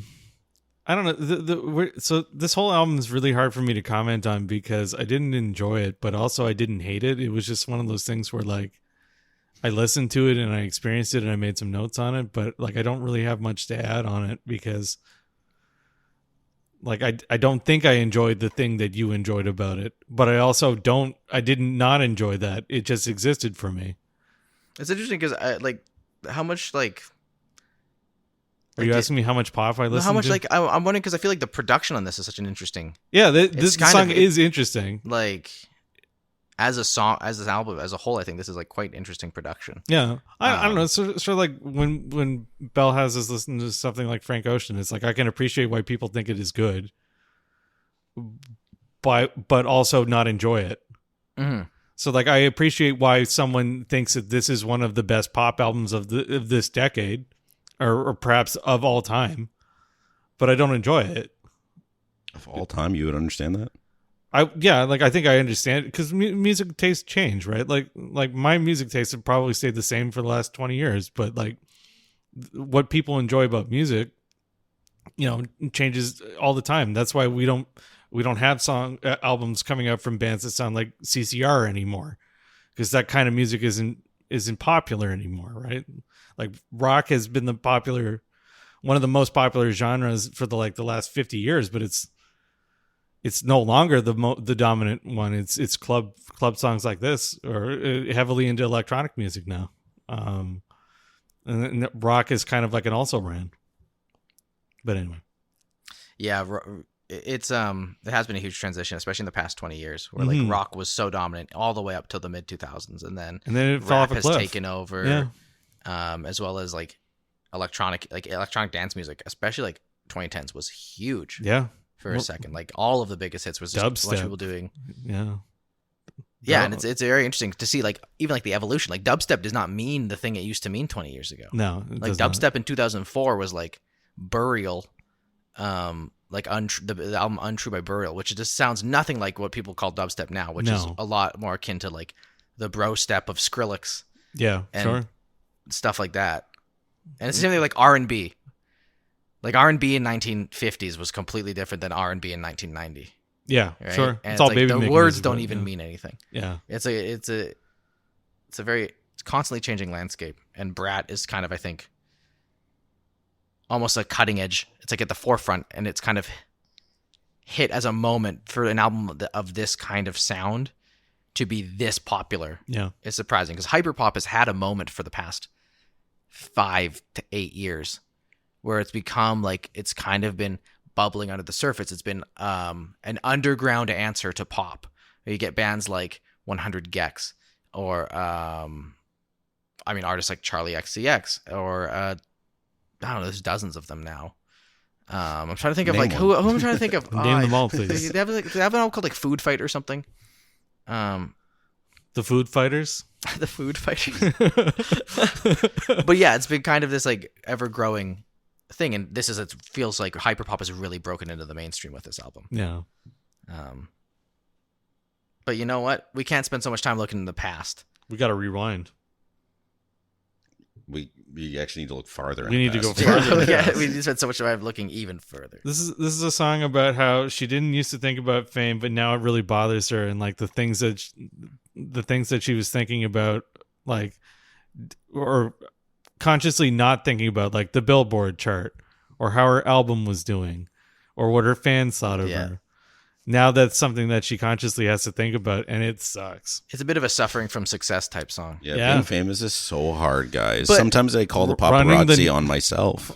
don't know. So this whole album is really hard for me to comment on because I didn't enjoy it, but also I didn't hate it. It was just one of those things where like I listened to it and I experienced it and I made some notes on it, but like I don't really have much to add on it because like I don't think I enjoyed the thing that you enjoyed about it, but I did not enjoy that. It just existed for me. It's interesting because how much like. Are you asking me how much pop I listened to? How much like I'm wondering because I feel like the production on this is such an interesting. Yeah, this song is interesting. Like as a song, as this album as a whole, I think this is like quite interesting production. Yeah, I don't know. So like when Belle has us listen to something like Frank Ocean, it's like I can appreciate why people think it is good, but also not enjoy it. Mm-hmm. So like I appreciate why someone thinks that this is one of the best pop albums of this decade. Or perhaps of all time, but I don't enjoy it. Of all time, you would understand that? I think I understand it because music tastes change, right? Like my music tastes have probably stayed the same for the last 20 years, but like what people enjoy about music, changes all the time. That's why we don't have albums coming out from bands that sound like CCR anymore, because that kind of music isn't popular anymore, right? Like rock has been one of the most popular genres for the last 50 years, but it's no longer the dominant one. It's club songs like this, or heavily into electronic music now. And rock is kind of like an also ran. But anyway, yeah, it has been a huge transition, especially in the past 20 years, where like rock was so dominant all the way up till the mid 2000s, and then it fell off a cliff. Has taken over. Yeah. As well as like electronic dance music, especially like 2010s was huge. Yeah. For a second, like all of the biggest hits was just dubstep. a bunch of people doing. Yeah. Yeah, and it's very interesting to see like even like the evolution. Like dubstep does not mean the thing it used to mean 20 years ago. No, like dubstep in 2004 was like Burial, like the album Untrue by Burial, which just sounds nothing like what people call dubstep now, which is a lot more akin to like the bro step of Skrillex. Yeah, sure. Stuff like that. And it's the same thing like R&B. Like R&B in 1950s was completely different than R&B in 1990. Yeah, right? sure. And it's all like baby the making words music, don't even mean anything. Yeah. It's a very constantly changing landscape, and Brat is kind of, I think, almost a cutting edge. It's like at the forefront, and it's kind of hit as a moment for an album of this kind of sound to be this popular. Yeah. It's surprising because hyperpop has had a moment for the past 5 to 8 years where it's become like it's kind of been bubbling under the surface. It's been an underground answer to pop. You get bands like 100 Gex or artists like Charli XCX or I don't know, there's dozens of them now. I'm trying to think of Name like who I'm trying to think of. Name them all, please. They have an album called like Food Fight or something. The Food Fighters. The Food Fighters. But yeah, it's been kind of this like ever growing thing, and it feels like hyperpop has really broken into the mainstream with this album. Yeah. But you know what? We can't spend so much time looking in the past. We got to rewind. We actually need to look farther. We need to go Yeah, farther. we need to spend so much time looking even further. This is a song about how she didn't used to think about fame, but now it really bothers her, and like the things that she was thinking about, like, or consciously not thinking about, like the Billboard chart, or how her album was doing, or what her fans thought of her. Now that's something that she consciously has to think about, and it sucks. It's a bit of a suffering from success type song. Yeah, being famous is so hard, guys. But sometimes I call the running paparazzi on myself.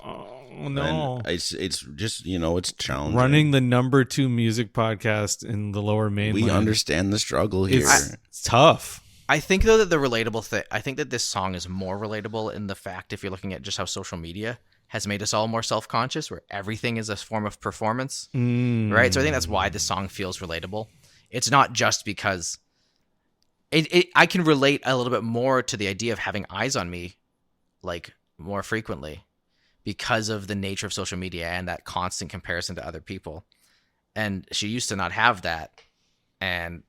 Oh, no. And it's just, it's challenging. Running the #2 music podcast in the Lower Mainland. We understand the struggle here. It's tough. I think though that the relatable thing, I think that this song is more relatable in the fact if you're looking at just how social media has made us all more self-conscious, where everything is a form of performance, right? So I think that's why this song feels relatable. It's not just because I can relate a little bit more to the idea of having eyes on me, like more frequently, because of the nature of social media and that constant comparison to other people. And she used to not have that, and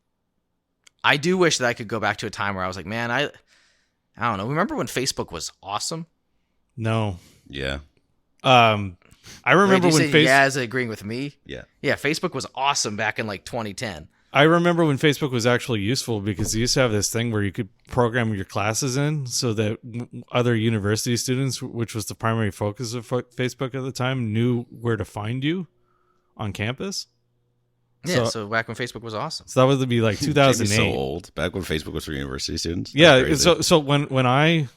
I do wish that I could go back to a time where I was like, man, I don't know. Remember when Facebook was awesome? No. Yeah. I remember when Facebook. Yeah, is it agreeing with me? Yeah. Yeah, Facebook was awesome back in like 2010. I remember when Facebook was actually useful because you used to have this thing where you could program your classes in so that other university students, which was the primary focus of Facebook at the time, knew where to find you on campus. Yeah, so back when Facebook was awesome. So that would be like 2008. So old. Back when Facebook was for university students. Yeah. So when I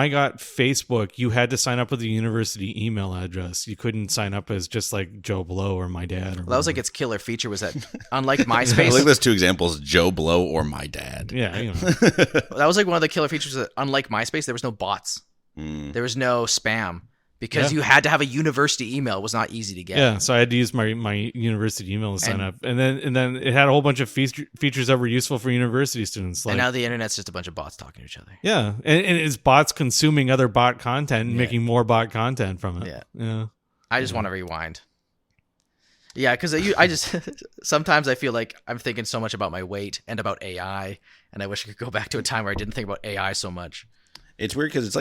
got Facebook, you had to sign up with a university email address. You couldn't sign up as just like Joe Blow or my dad. That was like its killer feature was that unlike MySpace. I like those two examples, Joe Blow or my dad. Yeah. That was like one of the killer features that unlike MySpace, there was no bots. There was no spam. Because you had to have a university email. It was not easy to get. Yeah, so I had to use my university email to sign up. And then it had a whole bunch of features that were useful for university students. And now the internet's just a bunch of bots talking to each other. Yeah, and it's bots consuming other bot content and making more bot content from it. Yeah. I just want to rewind. Yeah, because I just sometimes I feel like I'm thinking so much about my weight and about AI, and I wish I could go back to a time where I didn't think about AI so much. It's weird because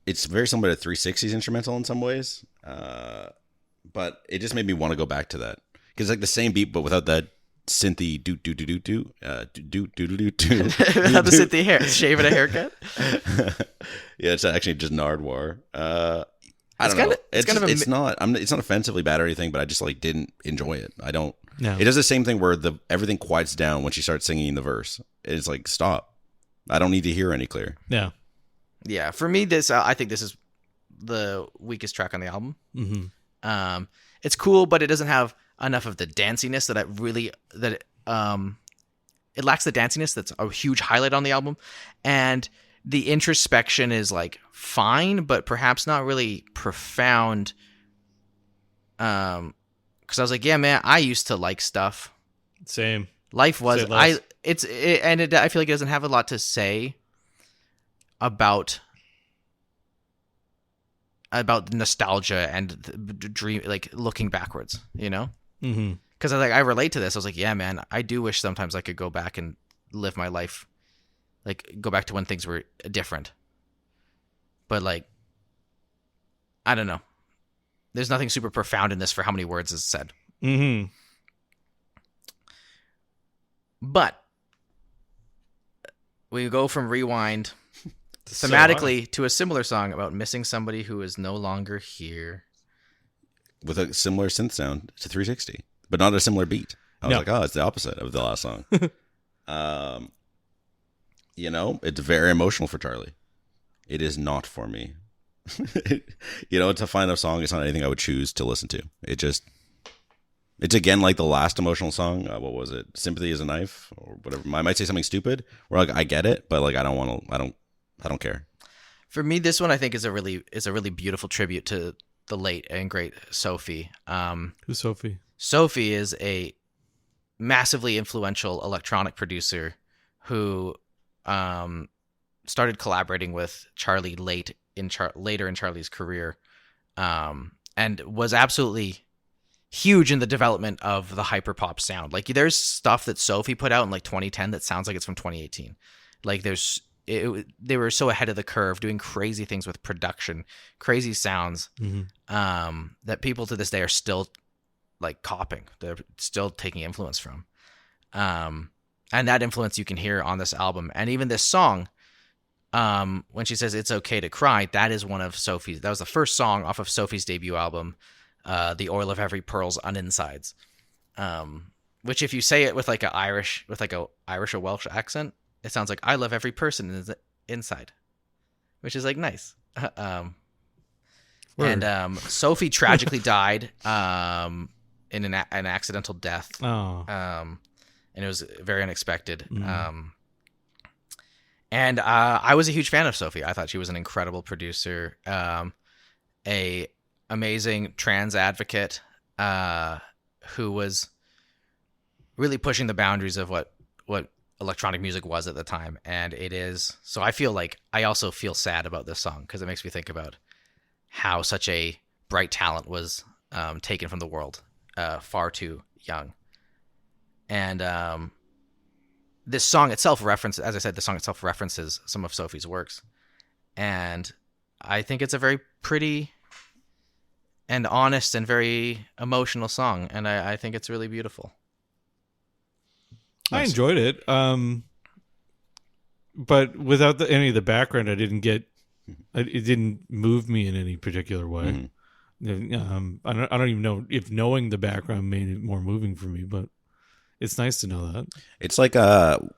it's very similar to 360's instrumental in some ways, but it just made me want to go back to that because like the same beat but without that synthy do do do do do do do do do without the synthy hair, shave and a haircut. Yeah, it's actually just Nardwar. I don't know. It's not offensively bad or anything, but I just like didn't enjoy it. I don't. No. It does the same thing where everything quiets down when she starts singing the verse. It's like stop. I don't need to hear any clear. Yeah. Yeah, for me, I think this is the weakest track on the album. Mm-hmm. It's cool, but it doesn't have enough of the danciness it lacks the danciness that's a huge highlight on the album, and the introspection is like fine, but perhaps not really profound. Because I was like, yeah, man, I used to like stuff. Same. Life was I feel like it doesn't have a lot to say about nostalgia and dream, like looking backwards, you know? Because I relate to this. I was like, yeah, man, I do wish sometimes I could go back and live my life, like go back to when things were different. But like, I don't know. There's nothing super profound in this for how many words is said. But we go from Rewind thematically to a similar song about missing somebody who is no longer here. With a similar synth sound to 360, but not a similar beat. I was like, oh, it's the opposite of the last song. It's very emotional for Charli. It is not for me. To find a song, it's not anything I would choose to listen to. It's again like the last emotional song. What was it? Sympathy is a Knife or whatever. I might say something stupid where like I get it, but like I don't care. For me, this one I think is a really beautiful tribute to the late and great Sophie. Who's Sophie? Sophie is a massively influential electronic producer who started collaborating with Charli later in Charli's career, and was absolutely huge in the development of the hyperpop sound. Like there's stuff that Sophie put out in like 2010 that sounds like it's from 2018. Like they were so ahead of the curve, doing crazy things with production, crazy sounds, that people to this day are still like copying. They're still taking influence from. And that influence you can hear on this album. And even this song, when she says it's okay to cry, that is that was the first song off of Sophie's debut album, The Oil of Every Pearl's Uninsides. Which if you say it with like a Irish or Welsh accent, it sounds like I love every person inside, which is like nice. Word. And Sophie tragically died in an accidental death. Oh. And it was very unexpected. Mm. And I was a huge fan of Sophie. I thought she was an incredible producer, a amazing trans advocate who was really pushing the boundaries of what electronic music was at the time, and it is. So I also feel sad about this song because it makes me think about how such a bright talent was taken from the world far too young. And this song itself references some of Sophie's works, and I think it's a very pretty and honest and very emotional song, and I think it's really beautiful. I enjoyed it, but without any of the background, it didn't move me in any particular way. Mm-hmm. I don't even know if knowing the background made it more moving for me, but it's nice to know that. It's like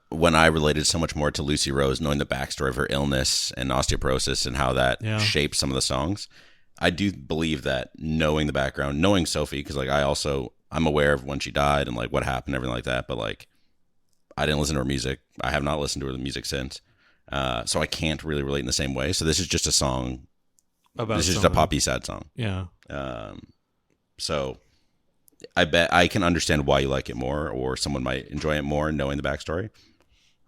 when I related so much more to Lucy Rose, knowing the backstory of her illness and osteoporosis and how that shaped some of the songs. I do believe that knowing the background, knowing Sophie, because like I'm aware of when she died and like what happened, everything like that, but like I didn't listen to her music. I have not listened to her music since. So I can't really relate in the same way. So this is just a song. This is just a poppy sad song. Yeah. So I bet I can understand why you like it more, or someone might enjoy it more knowing the backstory.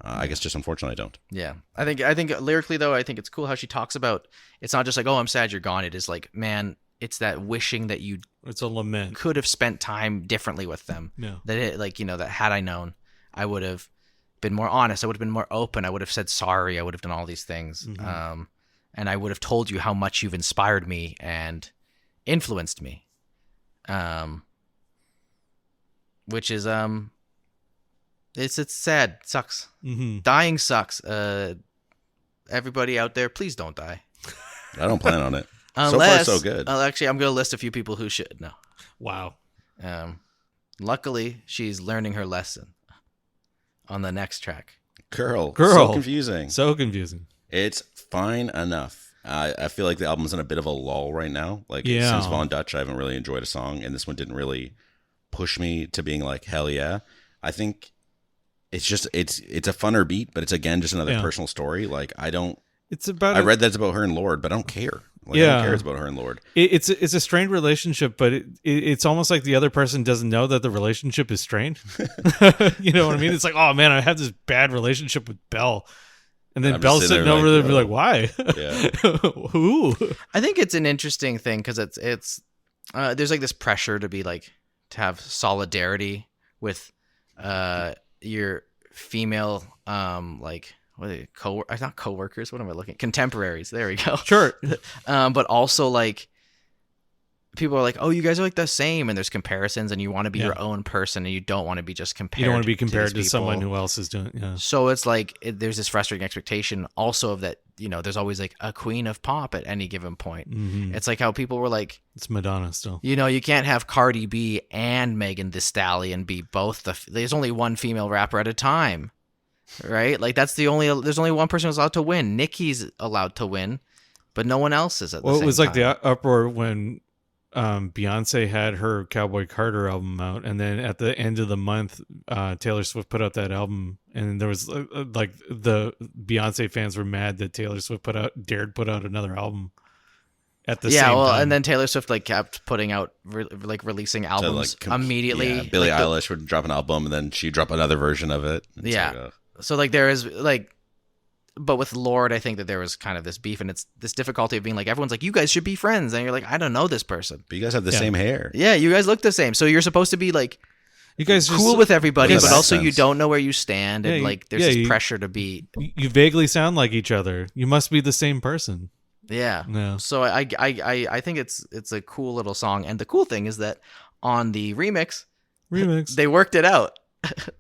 I guess just unfortunately I don't. Yeah. I think lyrically though, I think it's cool how she talks about, it's not just like, oh, I'm sad you're gone. It is like, man, it's that wishing that you it's a lament. Could have spent time differently with them. Yeah. That it, like, that had I known, I would have been more honest. I would have been more open. I would have said sorry. I would have done all these things. Mm-hmm. And I would have told you how much you've inspired me and influenced me. Which is, it's sad. It sucks. Mm-hmm. Dying sucks. Everybody out there, please don't die. I don't plan on it. Unless, so far, so good. Actually, I'm going to list a few people who should. No. Wow. Luckily, she's learning her lesson on the next track. Girl. So confusing. So confusing. It's fine enough. I feel like the album's in a bit of a lull right now. Like since Von Dutch, I haven't really enjoyed a song, and this one didn't really push me to being like, hell yeah. I think it's just it's a funner beat, but it's again just another personal story. Like I read that it's about her and Lord, but I don't care. Like, I don't care it's about her and Lord. It's a strained relationship, but it's almost like the other person doesn't know that the relationship is strained. You know what I mean? It's like, oh man, I have this bad relationship with Belle. And then Belle's sitting over there and be like, why? Yeah. Who? I think it's an interesting thing because it's there's like this pressure to be like, to have solidarity with your female like what are they, not co-workers, what am I looking, contemporaries, there we go. Sure. But also like people are like, oh, you guys are like the same, and there's comparisons, and you want to be your own person, and you don't want to be just compared. You don't want to be compared to someone someone who else is doing it. Yeah. So it's like there's this frustrating expectation also of that, there's always like a queen of pop at any given point. Mm-hmm. It's like how people were like, it's Madonna still. You can't have Cardi B and Megan Thee Stallion be both there's only one female rapper at a time, right? Like there's only one person who's allowed to win. Nicki's allowed to win, but no one else is at the same time. Well, it was like the uproar when Beyonce had her Cowboy Carter album out, and then at the end of the month Taylor Swift put out that album, and there was like the Beyonce fans were mad that Taylor Swift dared put out another album at the same time. And then Taylor Swift like kept putting out releasing albums immediately. Yeah, Billie Eilish would drop an album and then she'd drop another version of it. So like there is like, but with Lord, I think that there was kind of this beef, and it's this difficulty of being like, everyone's like, you guys should be friends, and you're like, I don't know this person. But you guys have the same hair. Yeah, you guys look the same, so you're supposed to be like, you guys cool with everybody, but also sense. You don't know where you stand, and like there's this pressure to be. You vaguely sound like each other. You must be the same person. Yeah. No. So I think it's a cool little song, and the cool thing is that on the remix, they worked it out.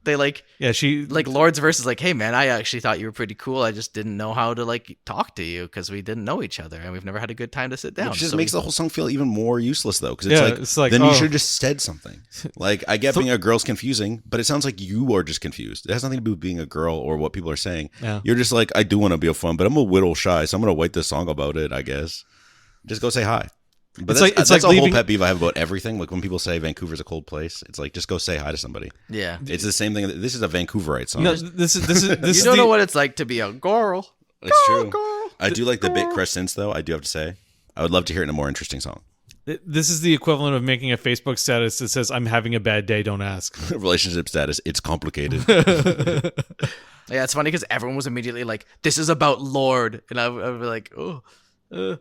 They Lord's verse is like, hey man, I actually thought you were pretty cool, I just didn't know how to like talk to you because we didn't know each other and we've never had a good time to sit down. It just makes the whole song feel even more useless though, because it's like then you should have just said something. Like I get being a girl's confusing, but it sounds like you are just confused. It has nothing to do with being a girl or what people are saying. You're just like, I do want to be a fun, but I'm a little shy, so I'm gonna write this song about it, I guess. Just go say hi. But that's a whole pet peeve I have about everything. Like when people say Vancouver's a cold place, it's like just go say hi to somebody. Yeah, it's the same thing. This is a Vancouverite song. No, this is you don't know what it's like to be a girl. It's true. I do like the bit crush synths, though. I do have to say, I would love to hear it in a more interesting song. This is the equivalent of making a Facebook status that says, "I'm having a bad day. Don't ask." Relationship status. It's complicated. Yeah, it's funny because everyone was immediately like, "This is about Lord," and I would be like, "Oh." Yeah,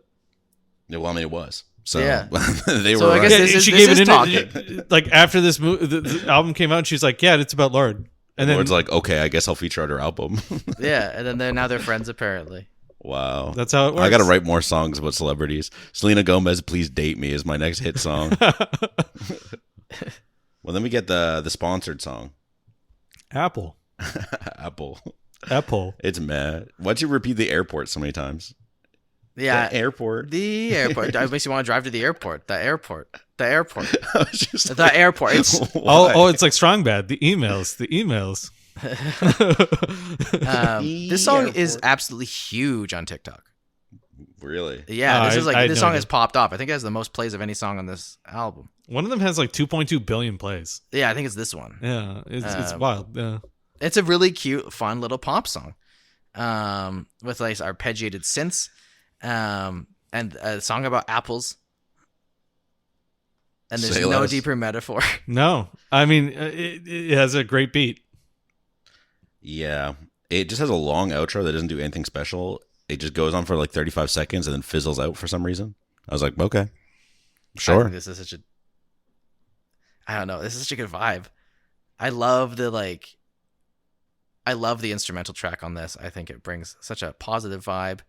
well, I mean, it was. So Yeah. they were. So I guess right. this she is gave it talking. like after this the album came out, she's like, "Yeah, it's about Lord." And then Lord's like, okay, I guess I'll feature on her album. Yeah, and then now they're friends apparently. Wow, that's how it works. I got to write more songs about celebrities. Selena Gomez, "Please Date Me" is my next hit song. Well, then we get the sponsored song. Apple. Apple. It's mad. Why'd you repeat the airport so many times? Yeah, The airport. The airport. It makes you want to drive to the airport. The airport. The airport. I was just The airport. It's Oh, it's like Strong Bad. The emails. this song is absolutely huge on TikTok. Really? Yeah, this song know has popped off. I think it has the most plays of any song on this album. One of them has like 2.2 billion plays. Yeah, I think it's this one. Yeah, it's wild. Yeah. It's a really cute, fun little pop song, with like arpeggiated synths, and a song about apples. And there's Say no less. deeper metaphor. No, I mean it has a great beat. Yeah. It just has a long outro that doesn't do anything special. It just goes on for like 35 seconds and then fizzles out for some reason. I was like, okay, I sure. think this is such a. I don't know. This is such a good vibe. I love the instrumental track on this. I think it brings such a positive vibe.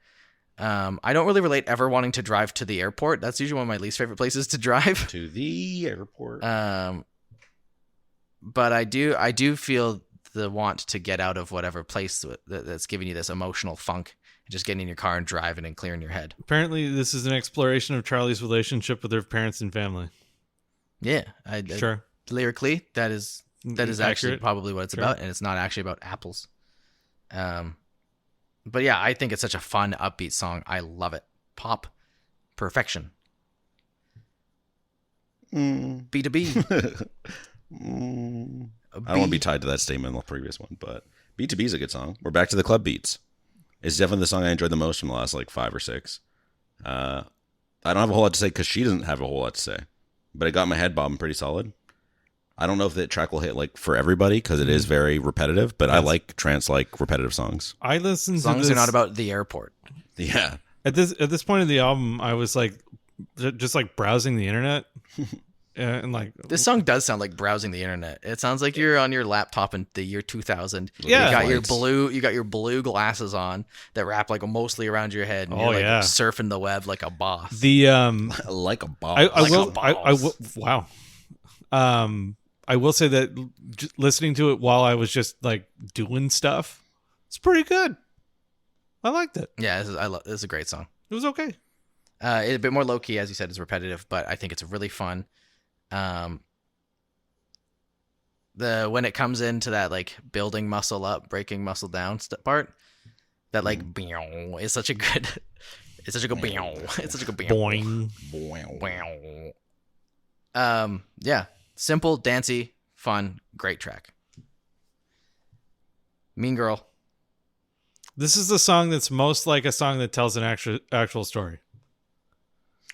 I don't really relate ever wanting to drive to the airport. That's usually one of my least favorite places to drive. To the airport. But I do feel the want to get out of whatever place that's giving you this emotional funk. Just getting in your car and driving and clearing your head. Apparently, this is an exploration of Charlie's relationship with her parents and family. Yeah, Sure. Lyrically, that is actually Accurate. probably what it's Sure. about, and it's not actually about apples. But yeah, I think it's such a fun, upbeat song. I love it. Pop perfection. B2B. I don't want to be tied to that statement in the previous one, but B2B is a good song. We're back to the club beats. It's definitely the song I enjoyed the most from the last like 5 or 6. I don't have a whole lot to say because she doesn't have a whole lot to say, but it got my head bobbing pretty solid. I don't know if that track will hit like for everybody because it is very repetitive, but I like trance like repetitive songs. I listened to Songs this are not about the airport. Yeah. at this point in the album. I was like just like browsing the internet, and like This song does sound like browsing the internet. It sounds like you're on your laptop in the year 2000. Yeah. you got Lights. your blue glasses on that wrap like mostly around your head, and Oh, you're like yeah. surfing the web like a boss. the Like a boss. I will wow. I will say that listening to it while I was just like doing stuff, it's pretty good. I liked it. Yeah, this is a great song. It was okay. It's a bit more low key, as you said, it's repetitive, but I think it's really fun. When it comes into that like building muscle up, breaking muscle down part, that like is such a good. It's such a good. It's such a good. Boing. Yeah, simple, dancey, fun, great track. Mean Girl. This is the song that's most like a song that tells an actual story.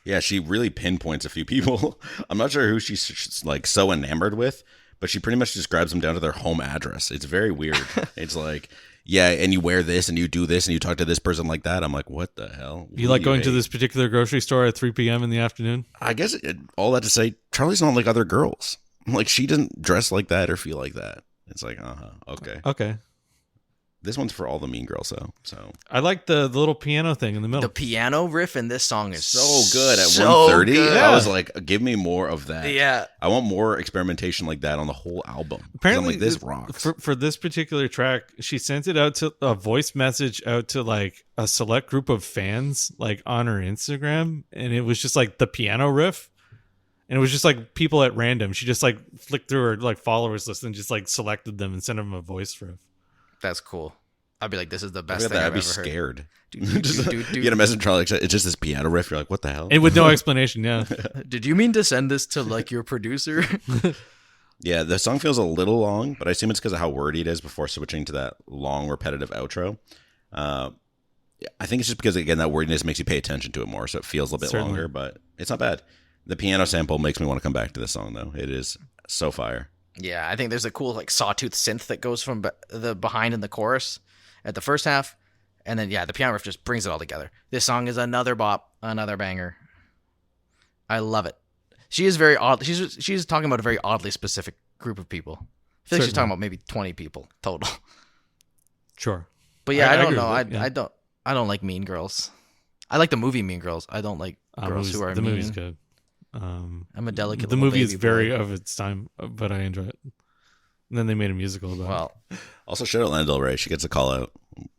Yeah, she really pinpoints a few people. I'm not sure who she's like so enamored with, but she pretty much just grabs them down to their home address. It's very weird. It's like, yeah, and you wear this and you do this and you talk to this person like that. I'm like, what the hell? You like going to this particular grocery store at 3 p.m. in the afternoon? I guess all that to say, Charlie's not like other girls. Like she doesn't dress like that or feel like that. It's like, okay. Okay. This one's for all the mean girls, though. So I like the little piano thing in the middle. The piano riff in this song is so good at so 1:30. good. I was like, give me more of that. Yeah. I want more experimentation like that on the whole album. 'Cause Apparently, I'm like, this rocks. For this particular track, she sent it out to a voice message out to like a select group of fans, like on her Instagram, and it was just like the piano riff, and it was just like people at random. She just like flicked through her like followers list and just like selected them and sent them a voice riff. That's cool. I'd be like, this is the Look best at thing that, I've I'd be ever heard. scared. Do, do, Just- do, do, you get a message from Charli, it's just this piano riff. You're like, what the hell? And with no explanation, yeah. Did you mean to send this to like your producer? Yeah, the song feels a little long, but I assume it's because of how wordy it is before switching to that long, repetitive outro. I think it's just because, again, that wordiness makes you pay attention to it more, so it feels a little bit Certainly. longer, but it's not bad. The piano sample makes me want to come back to this song, though. It is so fire. Yeah, I think there's a cool like sawtooth synth that goes from the behind in the chorus at the first half, and then the piano riff just brings it all together. This song is another bop, another banger. I love it. She is very odd. She's talking about a very oddly specific group of people. I feel like she's talking about maybe 20 people total. Sure. But yeah, I don't agree know. with that, yeah. I don't like Mean Girls. I like the movie Mean Girls. I don't like girls who are the mean. movie's good. I'm a delicate. The little movie is baby very boy. of its time, but I enjoy it. And then they made a musical about Well. Also, shout out Lana Del Rey. She gets a call out.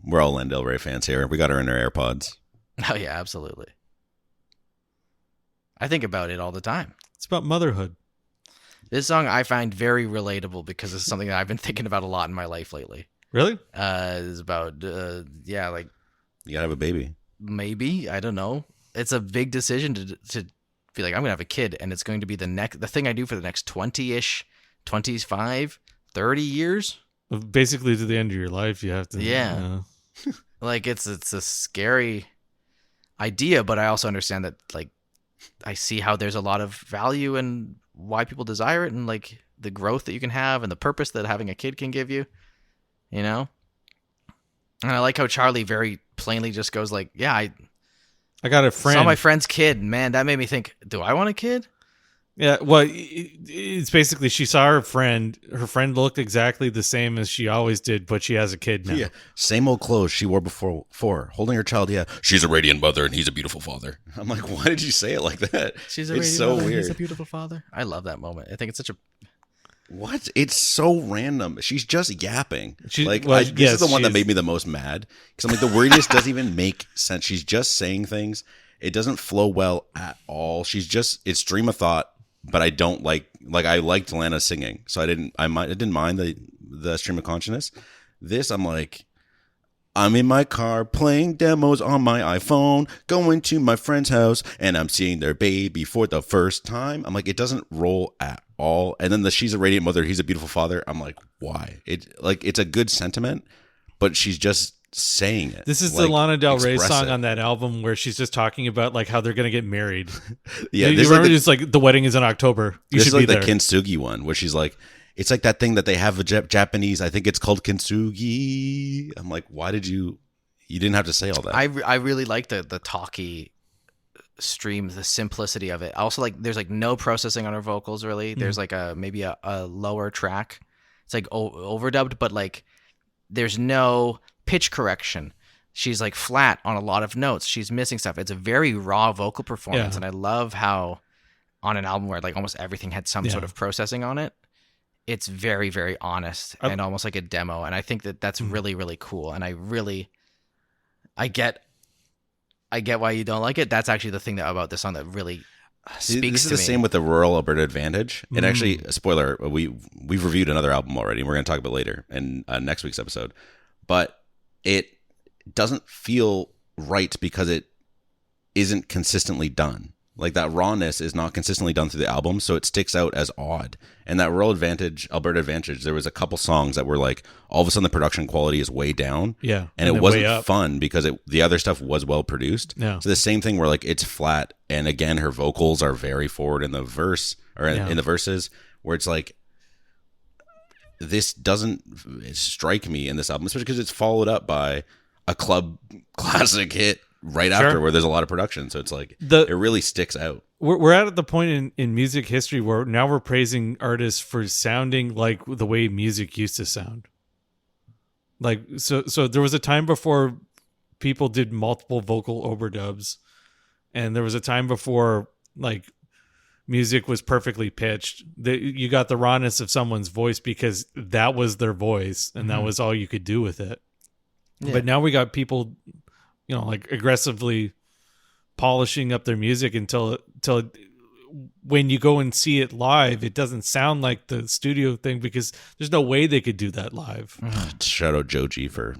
We're all Lana Del Rey fans here. We got her in our AirPods. Oh yeah, absolutely. I think about it all the time. it. It's about motherhood. This song I find very relatable because it's something that I've been thinking about a lot in my life lately. Really? It's about like You gotta have a baby. maybe, I don't know. It's a big decision to be like, I'm gonna have a kid, and it's going to be the thing I do for the next 20-ish, 25, 30 years. Basically, to the end of your life, you have to. Yeah. Like it's a scary idea, but I also understand that like I see how there's a lot of value in why people desire it, and like the growth that you can have and the purpose that having a kid can give you, you know? And I like how Charli very plainly just goes like, yeah, I I got a friend. saw my friend's kid. Man, that made me think, do I want a kid? Yeah, well, it's basically she saw her friend. Her friend looked exactly the same as she always did, but she has a kid now. Yeah. Same old clothes she wore before. Holding her child, yeah. She's a radiant mother and he's a beautiful father. I'm like, why did you say it like that? She's a It's radiant so mother, weird. He's a beautiful father. I love that moment. I think it's such a What? It's so random. She's just yapping. She- this yes, is the one she that is. made me the most mad because I'm like, the wordiness doesn't even make sense. She's just saying things. It doesn't flow well at all. It's stream of thought, but I don't like I liked Lana singing, so I didn't mind the stream of consciousness. This, I'm like, I'm in my car playing demos on my iPhone, going to my friend's house, and I'm seeing their baby for the first time. I'm like, it doesn't roll at all. And then she's a radiant mother, he's a beautiful father. I'm like, why? It's a good sentiment, but she's just saying it. This is Like, the Lana Del Rey express song it. on that album where she's just talking about like how they're gonna get married. Yeah, you this is remember like it's like the wedding is in October. You this should is like be the there. kintsugi one, where she's like, it's like that thing that they have a Japanese. I think it's called kintsugi. I'm like, why did you didn't have to say all that? I really like the talky stream, the simplicity of it. I also like there's like no processing on her vocals really. There's like maybe a lower track. It's like overdubbed, but like there's no pitch correction. She's like flat on a lot of notes. She's missing stuff. It's a very raw vocal performance, Yeah. and I love how on an album where like almost everything had some Yeah. sort of processing on it, it's very, very honest and almost like a demo. And I think that that's really, really cool. And I get why you don't like it. That's actually the thing about this song that really See, speaks this is to the me. same with the Rural Alberta Advantage. And actually, a spoiler, we've reviewed another album already, and we're going to talk about it later in next week's episode. But it doesn't feel right because it isn't consistently done. Like that rawness is not consistently done through the album, so it sticks out as odd. And that Rural Advantage, Alberta Advantage, there was a couple songs that were like, all of a sudden the production quality is way down. Yeah, And it then wasn't way up. fun because the other stuff was well produced. Yeah. So the same thing where like it's flat, and again her vocals are very forward in the verse or in the verses, where it's like this doesn't strike me in this album, especially because it's followed up by a club classic hit right after where there's a lot of production. So it's like it really sticks out. We're at the point in music history where now we're praising artists for sounding like the way music used to sound. Like so there was a time before people did multiple vocal overdubs, and there was a time before like music was perfectly pitched. You got the rawness of someone's voice because that was their voice and that was all you could do with it. Yeah. But now we got people, like aggressively polishing up their music until when you go and see it live, it doesn't sound like the studio thing because there's no way they could do that live. Shout out Joji for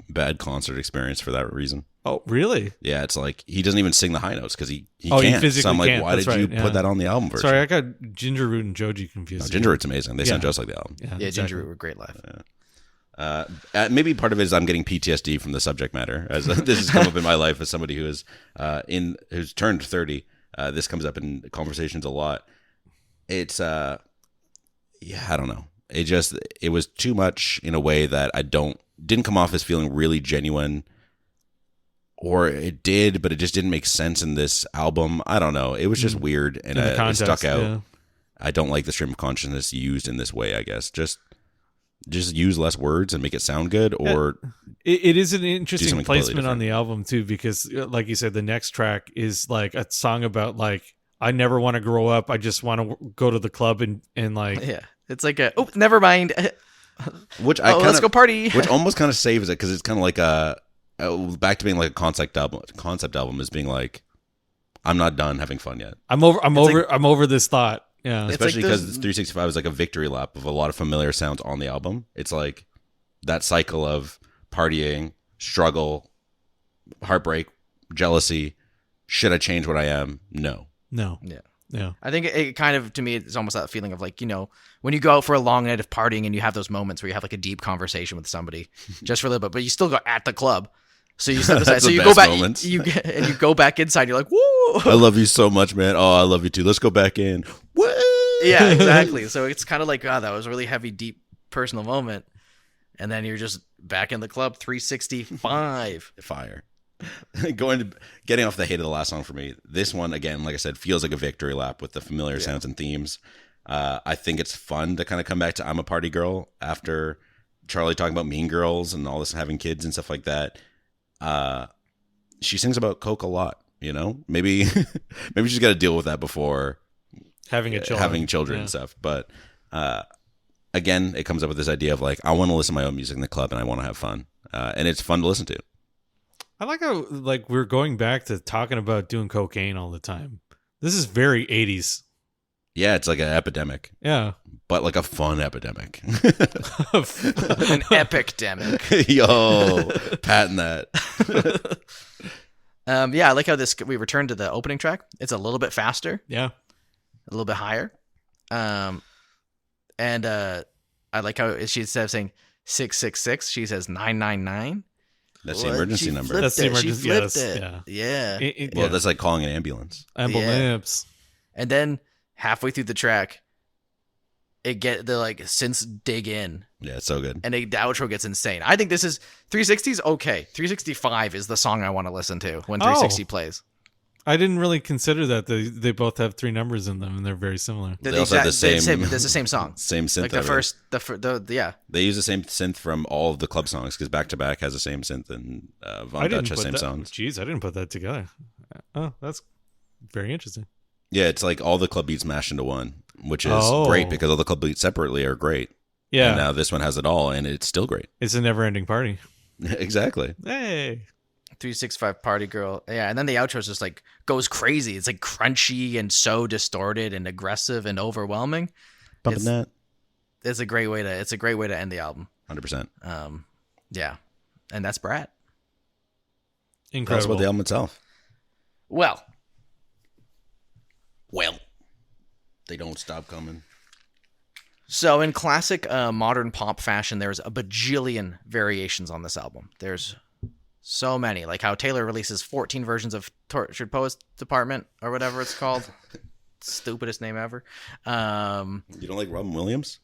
bad concert experience for that reason. Oh, really? Yeah, it's like he doesn't even sing the high notes because he He can't. physically So I'm like, can't. why That's did you right, yeah. put that on the album version? Sorry, I got Ginger Root and Joji confused. No, Ginger Root's amazing. They sound Yeah. just like the album. Yeah, exactly. Ginger Root were great live. Maybe part of it is I'm getting PTSD from the subject matter, as this has come up in my life as somebody who is who's turned 30. This comes up in conversations a lot. It's I don't know. It was too much in a way that didn't come off as feeling really genuine, or it did, but it just didn't make sense in this album. I don't know. It was just weird, and it stuck out. Yeah. I don't like the stream of consciousness used in this way. I guess just use less words and make it sound good, or It is an interesting something completely placement on different. the album too, because like you said, the next track is like a song about like, I never want to grow up. I just want to go to the club and like, Yeah, it's like never mind. which I Let's go party. which almost kind of saves it because it's kind of like back to being like a concept album. Concept album is being like, I'm not done having fun yet. I'm over this thought. Yeah. It's Especially like because those- 365 is like a victory lap of a lot of familiar sounds on the album. It's like that cycle of partying, struggle, heartbreak, jealousy. Should I change what I am? No. No. Yeah. Yeah. I think it kind of, to me, it's almost that feeling of like, when you go out for a long night of partying and you have those moments where you have like a deep conversation with somebody just for a little bit, but you still go at the club. So you step aside. That's So the you go best back, moments. you go back inside. You're like, woo! I love you so much, man. Oh, I love you too. Let's go back in. Woo! Yeah, exactly. So it's kind of like, that was a really heavy, deep, personal moment, and then you're just back in the club. 365. Fire. Getting off the hate of the last song for me. This one, again, like I said, feels like a victory lap with the familiar sounds and themes. I think it's fun to kind of come back to I'm a Party Girl after Charlie talking about Mean Girls and all this, having kids and stuff like that. She sings about Coke a lot, maybe she's got to deal with that before Having children Yeah. and stuff. But again, it comes up with this idea of like, I want to listen to my own music in the club and I want to have fun. And it's fun to listen to. I like how like we're going back to talking about doing cocaine all the time. This is very 80s. Yeah, it's like an epidemic, Yeah. but like a fun epidemic. An epic demic. Yo, patent that. Yeah, I like how we return to the opening track. It's a little bit faster, Yeah. a little bit higher. And I like how instead of saying 666, she says 999. That's the emergency number. Flipped That's the it. emergency- She flipped yes, it. yeah. Yeah. Well, that's like calling an ambulance. Ambulance. And then halfway through the track, the like synths dig in, Yeah, it's so good. and the outro gets insane. I think this is 360's okay. 365 is the song I want to listen to when 360 plays. I didn't really consider that they both have 3 numbers in them and they're very similar. They're They also have the they're same- It's the same song. Same synth. Like the everything. yeah. They use the same synth from all of the club songs because Back to Back has the same synth and Von Dutch has the same songs. Jeez, I didn't put that together. Oh, that's very interesting. Yeah, it's like all the club beats mashed into one, which is Oh. great because all the club beats separately are great. Yeah. And now this one has it all, and it's still great. It's a never-ending party. Exactly. Hey. 365 Party Girl. Yeah, and then the outro is just like goes crazy. It's like crunchy and so distorted and aggressive and overwhelming. Bumping that. It's a great way to end the album. 100%. Yeah. And that's Brat. Tell us Incredible. about the album itself. Well, They don't stop coming. so in classic modern pop fashion, there's a bajillion variations on this album. There's so many, like how Taylor releases 14 versions of Tortured Poets Department or whatever it's called. Stupidest name ever. You don't like Robin Williams?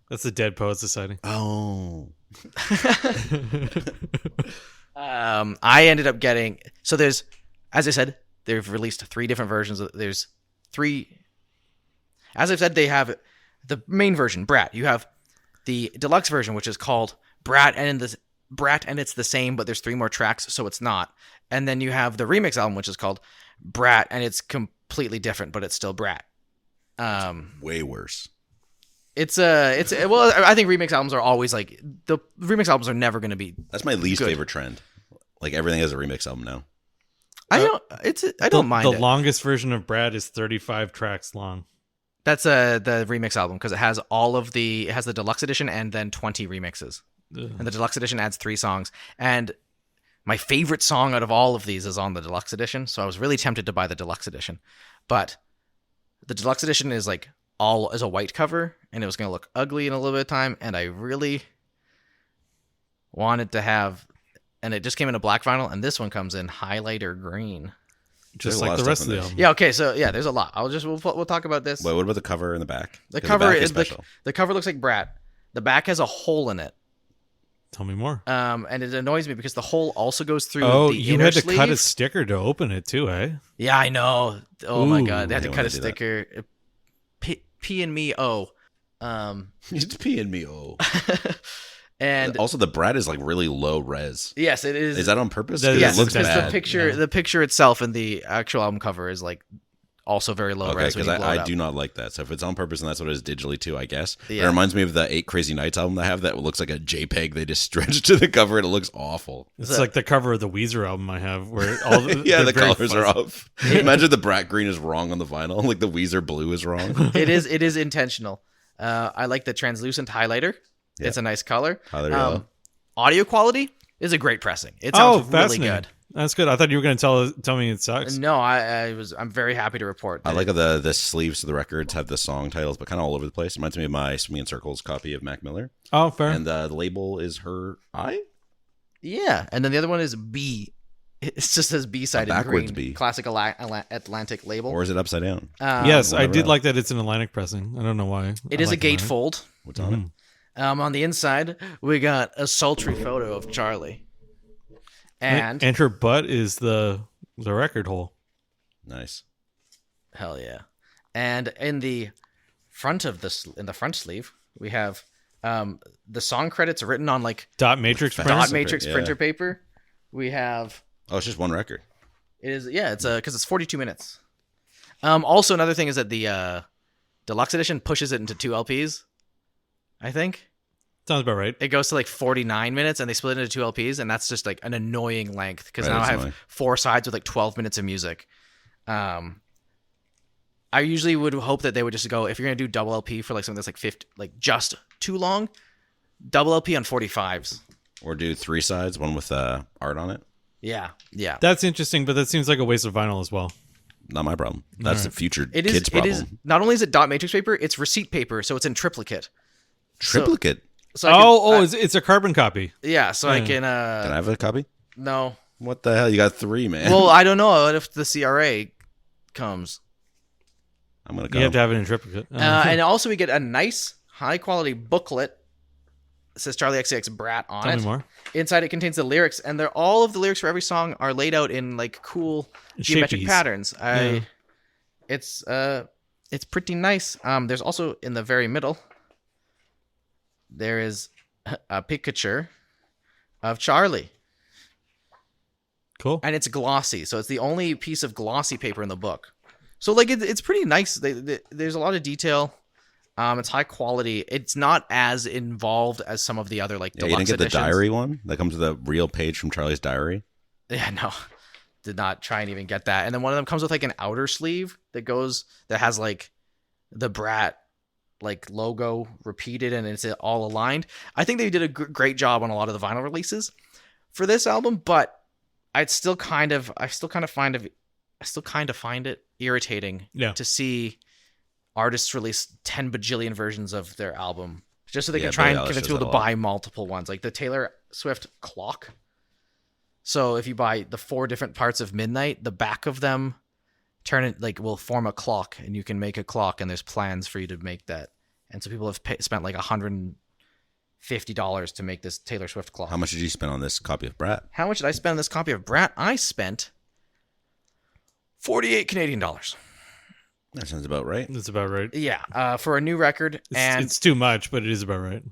That's the Dead Poets Society. Oh. I ended up getting, so there's, as I said, they've released 3 different versions. There's 3, as I've said, they have the main version, Brat. You have the deluxe version, which is called Brat, and it's the same, but there's 3 more tracks, so it's not. And then you have the remix album, which is called Brat, and it's completely different, but it's still Brat. Way worse. Well, I think remix albums are always like, the remix albums are never going to be. That's my least Good. favorite trend. Like everything has a remix album now. I don't mind The it. longest version of Brad is 35 tracks long. That's the remix album because it has it has the deluxe edition and then 20 remixes. And the deluxe edition adds 3 songs. And my favorite song out of all of these is on the deluxe edition, so I was really tempted to buy the deluxe edition. But the deluxe edition is like all as a white cover, and it was going to look ugly in a little bit of time, and I really wanted to have, and it just came in a black vinyl, and this one comes in highlighter green. Just There's a lot like of the rest of stuff the in album. Yeah, okay, so yeah, there's a lot. We'll talk about this. Wait, what about the cover and the back? The 'Cause cover back is special. the cover looks like Brat. The back has a hole in it. Tell me more. And it annoys me because the hole also goes through Oh, the you inner had to sleeve. cut a sticker to open it too, eh? Yeah, I know. Oh my Ooh. god, they had to I cut a didn't wanna do sticker. P and me O. It's peeing me. Oh. And Also, the Brat is like really low res. yes, it is. Is that on purpose? That 'Cause is- yes, it looks because bad. the picture itself and the actual album cover is like also very low Okay, res. when because you blow it I up. do not like that. So if it's on purpose and that's what it is digitally too, I guess. Yeah. It reminds me of the 8 Crazy Nights album I have that looks like a JPEG. They just stretched to the cover and it looks awful. It's So- like the cover of the Weezer album I have, where all the, Yeah, they're the very colors are fuzzy. off. Imagine the Brat green is wrong on the vinyl, like the Weezer blue is wrong. It is intentional. I like the translucent highlighter. Yeah. It's a nice color. Highlighter yellow. Audio quality is a great pressing. It sounds really fascinating. good. That's good. I thought you were going to tell me it sucks. No, I'm very happy to report. I that like how the sleeves of the records have the song titles, but kind of all over the place. It reminds me of my Swinging in Circles copy of Mac Miller. Oh, fair. And the label is her eye? Yeah, and then the other one is B. It just says B-side in backwards green. B. Classic Atlantic label. Or is it upside down? yes, I whatever did else. like that it's an Atlantic pressing. I don't know why. It I is a like Atlantic. gatefold. What's on it? On the inside, we got a sultry photo of Charlie. And her butt is the record hole. Nice. hell yeah. And in the front of this, in the front sleeve, we have the song credits written on like Dot matrix Dot dot printers? matrix yeah. printer paper. We have Oh, it's just one record. it's because it's 42 minutes. Also another thing is that the deluxe edition pushes it into 2 LPs. I think Sounds about right. it goes to like 49 minutes, and they split it into 2 LPs, and that's just like an annoying length because Right, now I that's have annoying. 4 sides with like 12 minutes of music. I usually would hope that they would just go, if you're gonna do double LP for like something that's like 50, like just too long, double LP on 45s. Or do 3 sides, one with art on it. Yeah. That's interesting, but that seems like a waste of vinyl as well. Not my problem. That's the future It is. kids' It problem. is. Not only is it dot matrix paper, it's receipt paper, so it's in triplicate. Triplicate. So I can, it's a carbon copy. yeah. So I Yeah. can. Can I have a copy? No. What the hell? You got 3, man. Well, I don't know if the CRA comes. I'm gonna go. You have to have it in triplicate. And also we get a nice high quality booklet. It says Charli XCX Brat on Tell it. me more. Inside it contains the lyrics, and they're all of the lyrics for every song are laid out in like cool geometric Shapies. patterns. Yeah. It's pretty nice. There's also in the very middle there is a picture of Charlie, Cool. and it's glossy, so it's the only piece of glossy paper in the book. So like it's pretty nice. There's a lot of detail. It's high quality. It's not as involved as some of the other like Yeah, you deluxe didn't get editions. the diary one that comes with a real page from Charlie's diary. Yeah, no, did not try and even get that. And then one of them comes with like an outer sleeve that has like the Brat like logo repeated, and it's all aligned. I think they did a great job on a lot of the vinyl releases for this album, but I still kind of find it irritating Yeah. to see artists release 10 bajillion versions of their album just so they Yeah, can try Billie and Eilish convince does people to that a lot. buy multiple ones, like the Taylor Swift clock. So if you buy the 4 different parts of Midnight, the back of them will form a clock, and you can make a clock, and there's plans for you to make that. And so people have spent like $150 to make this Taylor Swift clock. How much did you spend on this copy of Brat? How much did I spend on this copy of Brat? I spent 48 Canadian dollars. That sounds about right. That's about right. Yeah, for a new record, and It's too much, but it is about right.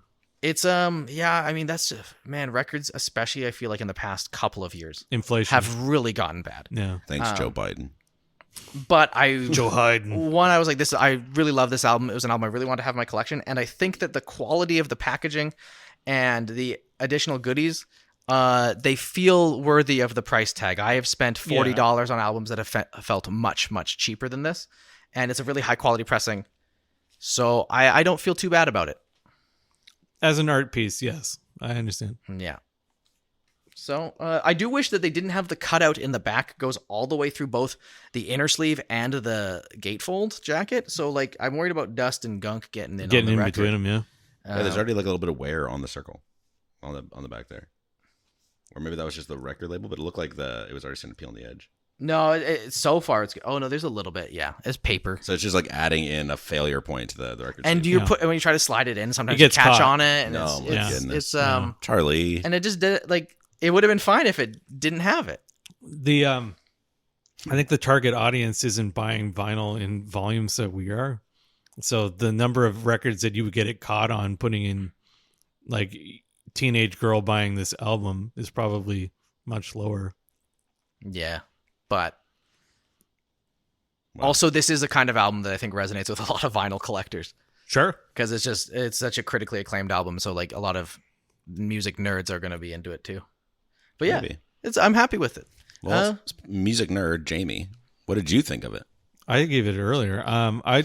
it's yeah. I mean, that's records, especially I feel like in the past couple of years, Inflation. have really gotten bad. Yeah. Thanks, Joe Biden. But I Joe Hyden. one, I was like, this. I really love this album. It was an album I really wanted to have in my collection, and I think that the quality of the packaging and the additional goodies, they feel worthy of the price tag. I have spent $40 on albums that have felt much, much cheaper than this, and it's a really high quality pressing. So I don't feel too bad about it. As an art piece, yes. I understand. Yeah. So I do wish that they didn't have the cutout in the back goes all the way through both the inner sleeve and the gatefold jacket. So like I'm worried about dust and gunk getting in on the record. Between them. Yeah. Yeah, there's already like a little bit of wear on the circle, on the back there, or maybe that was just the record label, but it looked like it was already starting to peel on the edge. No, so far it's oh no, there's a little bit. Yeah, it's paper. So it's just like adding in a failure point to the record. And sleeve. do you put when you try to slide it in, sometimes It gets you catch caught. on it, and No, my goodness. it's Charlie, and it just did like it would have been fine if it didn't have it. I think the target audience isn't buying vinyl in volumes that we are. So the number of records that you would get it caught on putting in, like teenage girl buying this album, is probably much lower. Yeah, but Wow. also this is a kind of album that I think resonates with a lot of vinyl collectors Sure. because it's such a critically acclaimed album. So like a lot of music nerds are going to be into it too. But yeah, Maybe. I'm happy with it. Well, music nerd Jamie, what did you think of it? I gave it earlier. I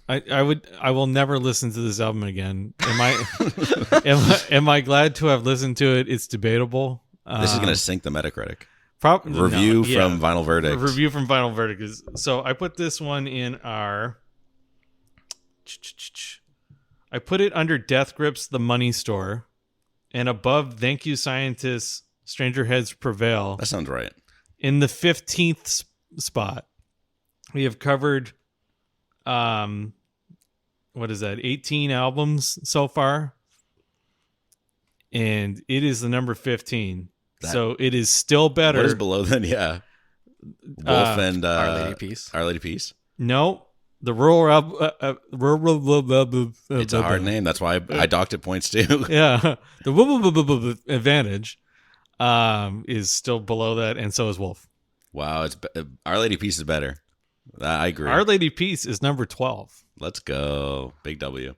will never listen to this album again. Am I glad to have listened to it? It's debatable. This is going to sink the Metacritic. Review from Vinyl Verdict. Review from Vinyl Verdict is so. I put this one in our. I put it under Death Grips, The Money Store, and above Thank You Scientists, Stranger Heads Prevail. That sounds right. In the 15th spot, we have covered, what is that? 18 albums so far, and it is the number 15. So it is still better. What is below then? Yeah, Wolf and Our Lady Peace. Our Lady Peace. No, the rural. It's a hard name. That's why I docked it points too. Yeah, the Advantage is still below that, and so is Wolf. Wow, Our Lady Peace is better. I agree. Our Lady Peace is number 12. Let's go, big W.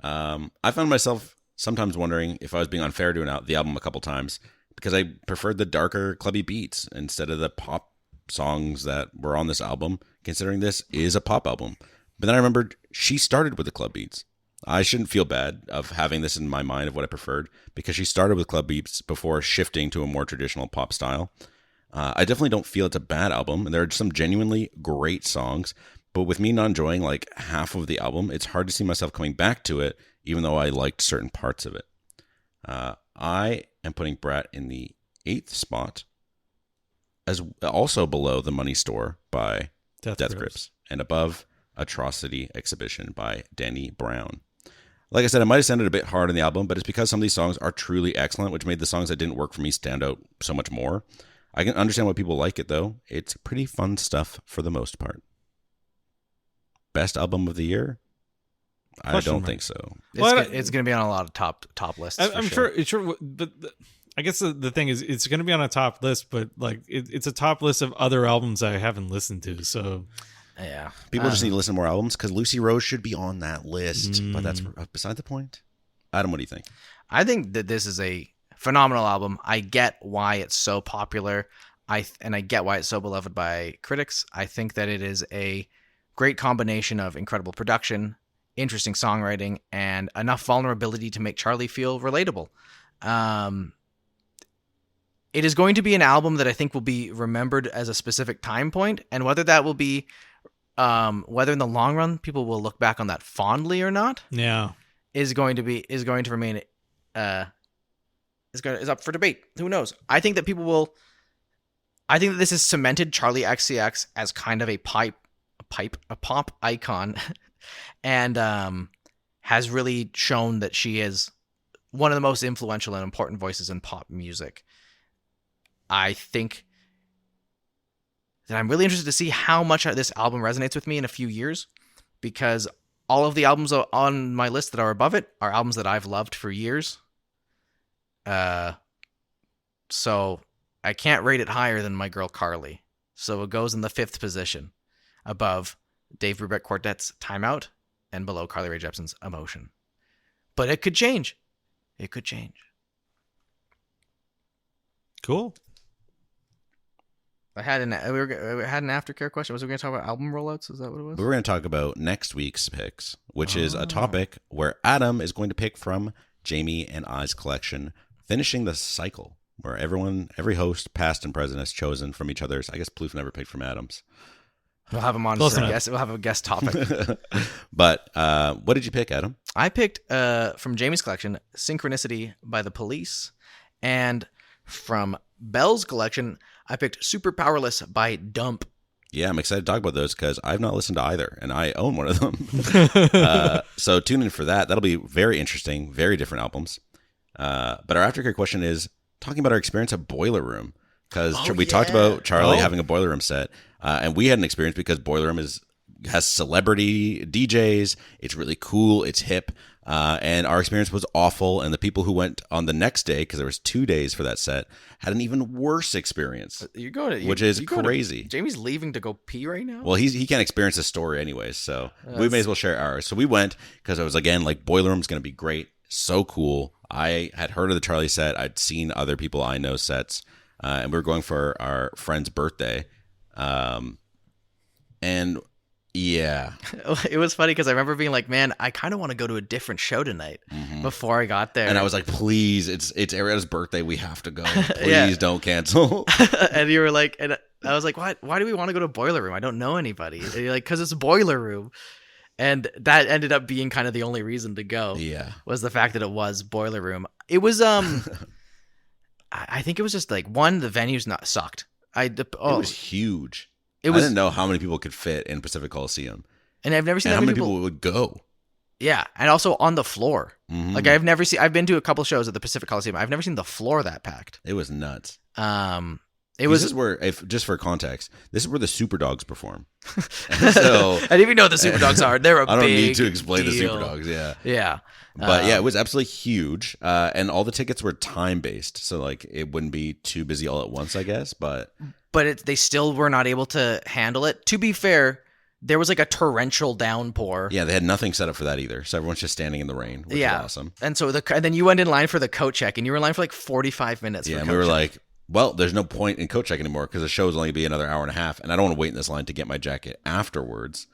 I found myself sometimes wondering if I was being unfair to the album a couple times because I preferred the darker, clubby beats instead of the pop songs that were on this album, considering this is a pop album. But then I remembered she started with the club beats. I shouldn't feel bad of having this in my mind of what I preferred because she started with club beats before shifting to a more traditional pop style. I definitely don't feel it's a bad album, and there are some genuinely great songs, but with me not enjoying like half of the album, it's hard to see myself coming back to it, even though I liked certain parts of it. I am putting Brat in the 8th spot, as also below The Money Store by Death Grips, and above Atrocity Exhibition by Danny Brown. Like I said, I might have sounded a bit hard on the album, but it's because some of these songs are truly excellent, which made the songs that didn't work for me stand out so much more. I can understand why people like it, though. It's pretty fun stuff for the most part. Best album of the year? I don't think so. It's going to be on a lot of top lists. I'm sure, but I guess the thing is, it's going to be on a top list, but like it's a top list of other albums I haven't listened to. So yeah, people just need to listen to more albums because Lucy Rose should be on that list, but that's beside the point. Adam, what do you think? I think that this is a phenomenal album. I get why it's so popular. I get why it's so beloved by critics. I think that it is a great combination of incredible production, interesting songwriting, and enough vulnerability to make Charli feel relatable. It is going to be an album that I think will be remembered as a specific time point, and whether that will be, whether in the long run people will look back on that fondly or not, is going to remain, is up for debate. Who knows? I think that I think that this has cemented Charli XCX as kind of a pop icon, and has really shown that she is one of the most influential and important voices in pop music. I think that I'm really interested to see how much this album resonates with me in a few years, because all of the albums on my list that are above it are albums that I've loved for years. So I can't rate it higher than my girl Carly. So it goes in the 5th position, above Dave Brubeck Quartet's Time Out and below Carly Rae Jepsen's Emotion. But it could change. It could change. Cool. We had an aftercare question. Was we going to talk about album rollouts? Is that what it was? We're going to talk about next week's picks, which is a topic where Adam is going to pick from Jamie and I's collection, finishing the cycle where every host, past and present, has chosen from each other's. I guess Plouffe never picked from Adam's. We'll have him on. Close For a enough. guest. We'll have a guest topic. But what did you pick, Adam? I picked from Jamie's collection, "Synchronicity" by The Police, and from Belle's collection, I picked "Super Powerless" by Dump. Yeah, I'm excited to talk about those because I've not listened to either, and I own one of them. So tune in for that. That'll be very interesting, very different albums. But our aftercare question is talking about our experience at Boiler Room, because we talked about Charli having a Boiler Room set, and we had an experience because Boiler Room has celebrity DJs. It's really cool. It's hip. And our experience was awful. And the people who went on the next day, because there was 2 days for that set, had an even worse experience. Which is crazy. Jamie's leaving to go pee right now. Well, he can't experience the story anyways, so we may as well share ours. So we went because I was, again, like, Boiler Room's going to be great. So cool. I had heard of the Charli set. I'd seen other people I know sets. And we were going for our friend's birthday. And yeah, it was funny because I remember being like, man, I kind of want to go to a different show tonight before I got there. And I was like, please, it's Ariana's birthday. We have to go. Please don't cancel. And you were like, and I was like, why do we want to go to Boiler Room? I don't know anybody. And you're like, because it's Boiler Room. And that ended up being kind of the only reason to go. Yeah. Was the fact that it was Boiler Room. It was, I think it was just like, one, the venue's not sucked. It was huge. I didn't know how many people could fit in Pacific Coliseum. And I've never seen how that many people would go. Yeah, and also on the floor. Like I've been to a couple shows at the Pacific Coliseum. I've never seen the floor that packed. It was nuts. This is where, just for context, this is where the Superdogs perform. So I didn't even know what the Superdogs are. They're a big I don't need to explain deal. the Superdogs. Yeah. Yeah. But yeah, it was absolutely huge. And all the tickets were time based. So like it wouldn't be too busy all at once, I guess. But they still were not able to handle it. To be fair, there was like a torrential downpour. Yeah, they had nothing set up for that either. So everyone's just standing in the rain, which is awesome. And so and then you went in line for the coat check, and you were in line for like 45 minutes. Yeah, and we were like, well, there's no point in coat check anymore because the show's only be another hour and a half, and I don't want to wait in this line to get my jacket afterwards.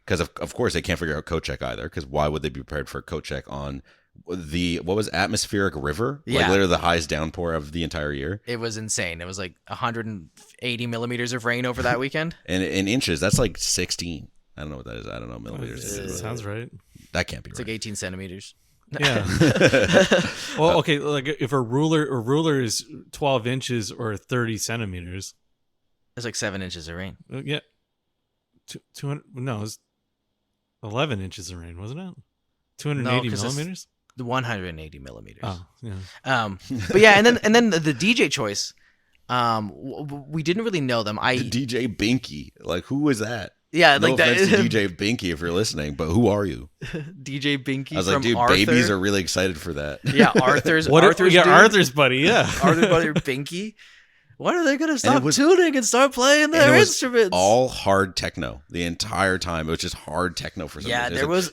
Because of course they can't figure out coat check either. Because why would they be prepared for a coat check on atmospheric river? Yeah. Like literally the highest downpour of the entire year. It was insane. It was like 180 millimeters of rain over that weekend. And in inches, that's like 16. I don't know what that is. I don't know millimeters. Sounds right. That can't be It's right. like 18 centimeters. Yeah. Well, okay. Like if a ruler is 12 inches or 30 centimeters. It's like 7 inches of rain. Yeah. 200. No, it was 11 inches of rain, wasn't it? 280 millimeters. 180 millimeters. Oh, yeah. But yeah, and then the DJ choice. We didn't really know them. DJ Binky. Like, who was that? Yeah, no like that. offense to DJ Binky if you're listening, but who are you? DJ Binky. I was from like, dude, Arthur. babies are really excited for that. Yeah, Arthur's. Arthur's dude. Arthur's buddy. Yeah, Arthur's buddy Binky. When are they gonna stop tuning and start playing their instruments? All hard techno the entire time. It was just hard techno for some reason. Yeah, there was,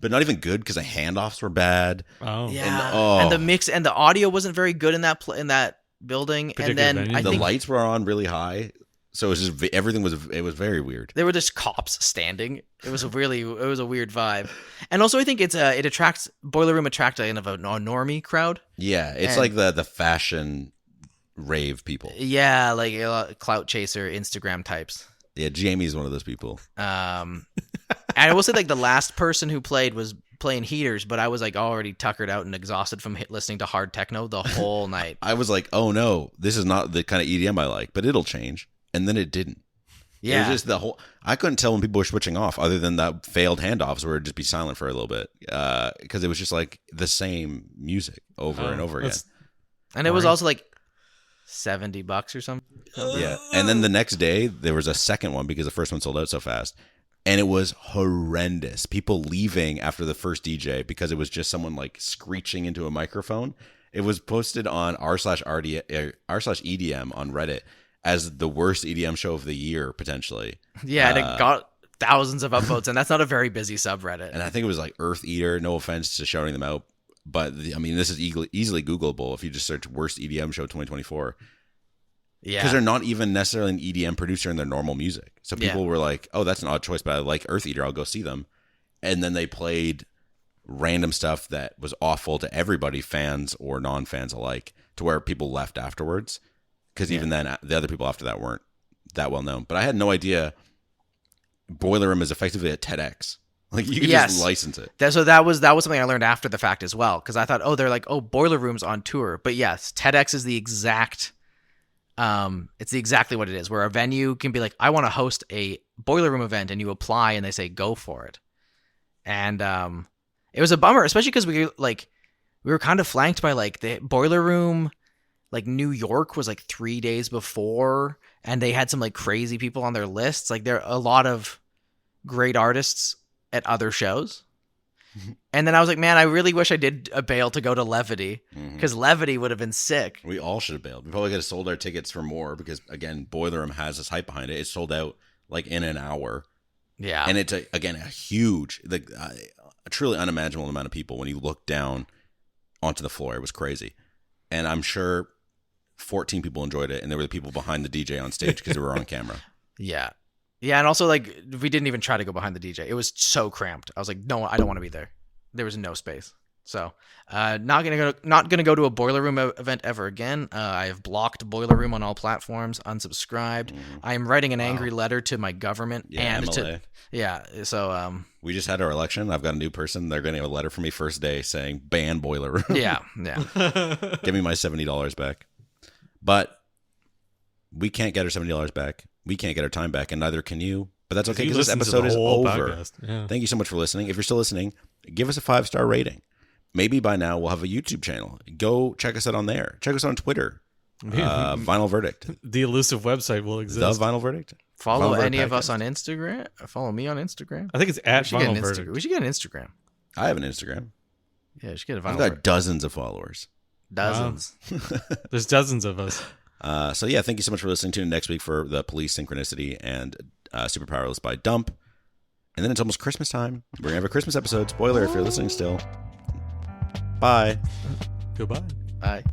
but not even good because the handoffs were bad. Oh, yeah, and the mix and the audio wasn't very good in that building. Particular and then venue. I The think lights were on really high, so it was just everything was. It was very weird. there were just cops standing. It was a weird vibe. And also, I think it attracts Boiler Room attracts kind of a normie crowd. Yeah, it's like the fashion rave people. Yeah, like a lot of clout chaser Instagram types. Yeah, Jamie's one of those people. And I will say, like, the last person who played was playing Heaters, but I was like already tuckered out and exhausted from listening to hard techno the whole night. I was like, oh no, this is not the kind of EDM I like, but it'll change. And then it didn't. Yeah. It was just I couldn't tell when people were switching off other than that failed handoffs where it'd just be silent for a little bit. Because it was just like the same music over and over again. And it was also like $70 or something. Yeah. And then the next day there was a second one because the first one sold out so fast. And it was horrendous. People leaving after the first DJ because it was just someone like screeching into a microphone. It was posted on r/EDM on Reddit as the worst EDM show of the year, potentially. Yeah, and it got thousands of upvotes, and that's not a very busy subreddit. And I think it was like Earth Eater. No offense to shouting them out, but I mean, this is easily Googleable if you just search worst EDM show 2024. Yeah, because they're not even necessarily an EDM producer in their normal music. So people were like, "Oh, that's an odd choice, but I like Earth Eater. I'll go see them." And then they played random stuff that was awful to everybody, fans or non-fans alike, to where people left afterwards. Because even then, the other people after that weren't that well known. But I had no idea Boiler Room is effectively a TEDx. Like, you can just license it. So that was something I learned after the fact as well. Because I thought, they're like, Boiler Room's on tour. But yes, TEDx is the exact... it's exactly what it is, where a venue can be like, I want to host a Boiler Room event, and you apply and they say, go for it. And it was a bummer, especially because we were kind of flanked by like the Boiler Room, like New York was like 3 days before, and they had some like crazy people on their lists. Like, there are a lot of great artists at other shows. And then I was like, man, I really wish I did bail to go to Levity, because Levity would have been sick. We all should have bailed. We probably could have sold our tickets for more because, again, Boiler Room has this hype behind it. It sold out like in an hour. Yeah. And it's, again, a huge, a truly unimaginable amount of people. When you look down onto the floor, it was crazy. And I'm sure 14 people enjoyed it, and there were the people behind the DJ on stage because we were on camera. Yeah. Yeah, and also, like, we didn't even try to go behind the DJ. It was so cramped. I was like, no, I don't want to be there. There was no space. So, not gonna go to a Boiler Room event ever again. I have blocked Boiler Room on all platforms, unsubscribed. I am writing an angry letter to my government and MLA. So we just had our election. I've got a new person. They're going to have a letter from me first day saying ban Boiler Room. Yeah. Give me my $70 back. But we can't get our $70 back. We can't get our time back, and neither can you. But that's okay, because this episode is over. Yeah. Thank you so much for listening. If you're still listening, give us a 5-star rating. Maybe by now we'll have a YouTube channel. Go check us out on there. Check us out on Twitter. Vinyl Verdict. The elusive website will exist. The Vinyl Verdict. Follow Vinyl any Verdict of us podcast. on Instagram. Follow me on Instagram. I think it's at Vinyl Verdict. We should get an Instagram. I have an Instagram. Yeah, we should get a Vinyl I've got Verdict. dozens of followers. Dozens. There's dozens of us. So yeah, thank you so much for listening. Tune in next week for The Police, Synchronicity, and Superpowerless by Dump. And then it's almost Christmas time. We're going to have a Christmas episode. Spoiler if you're listening still. Bye. Goodbye. Bye.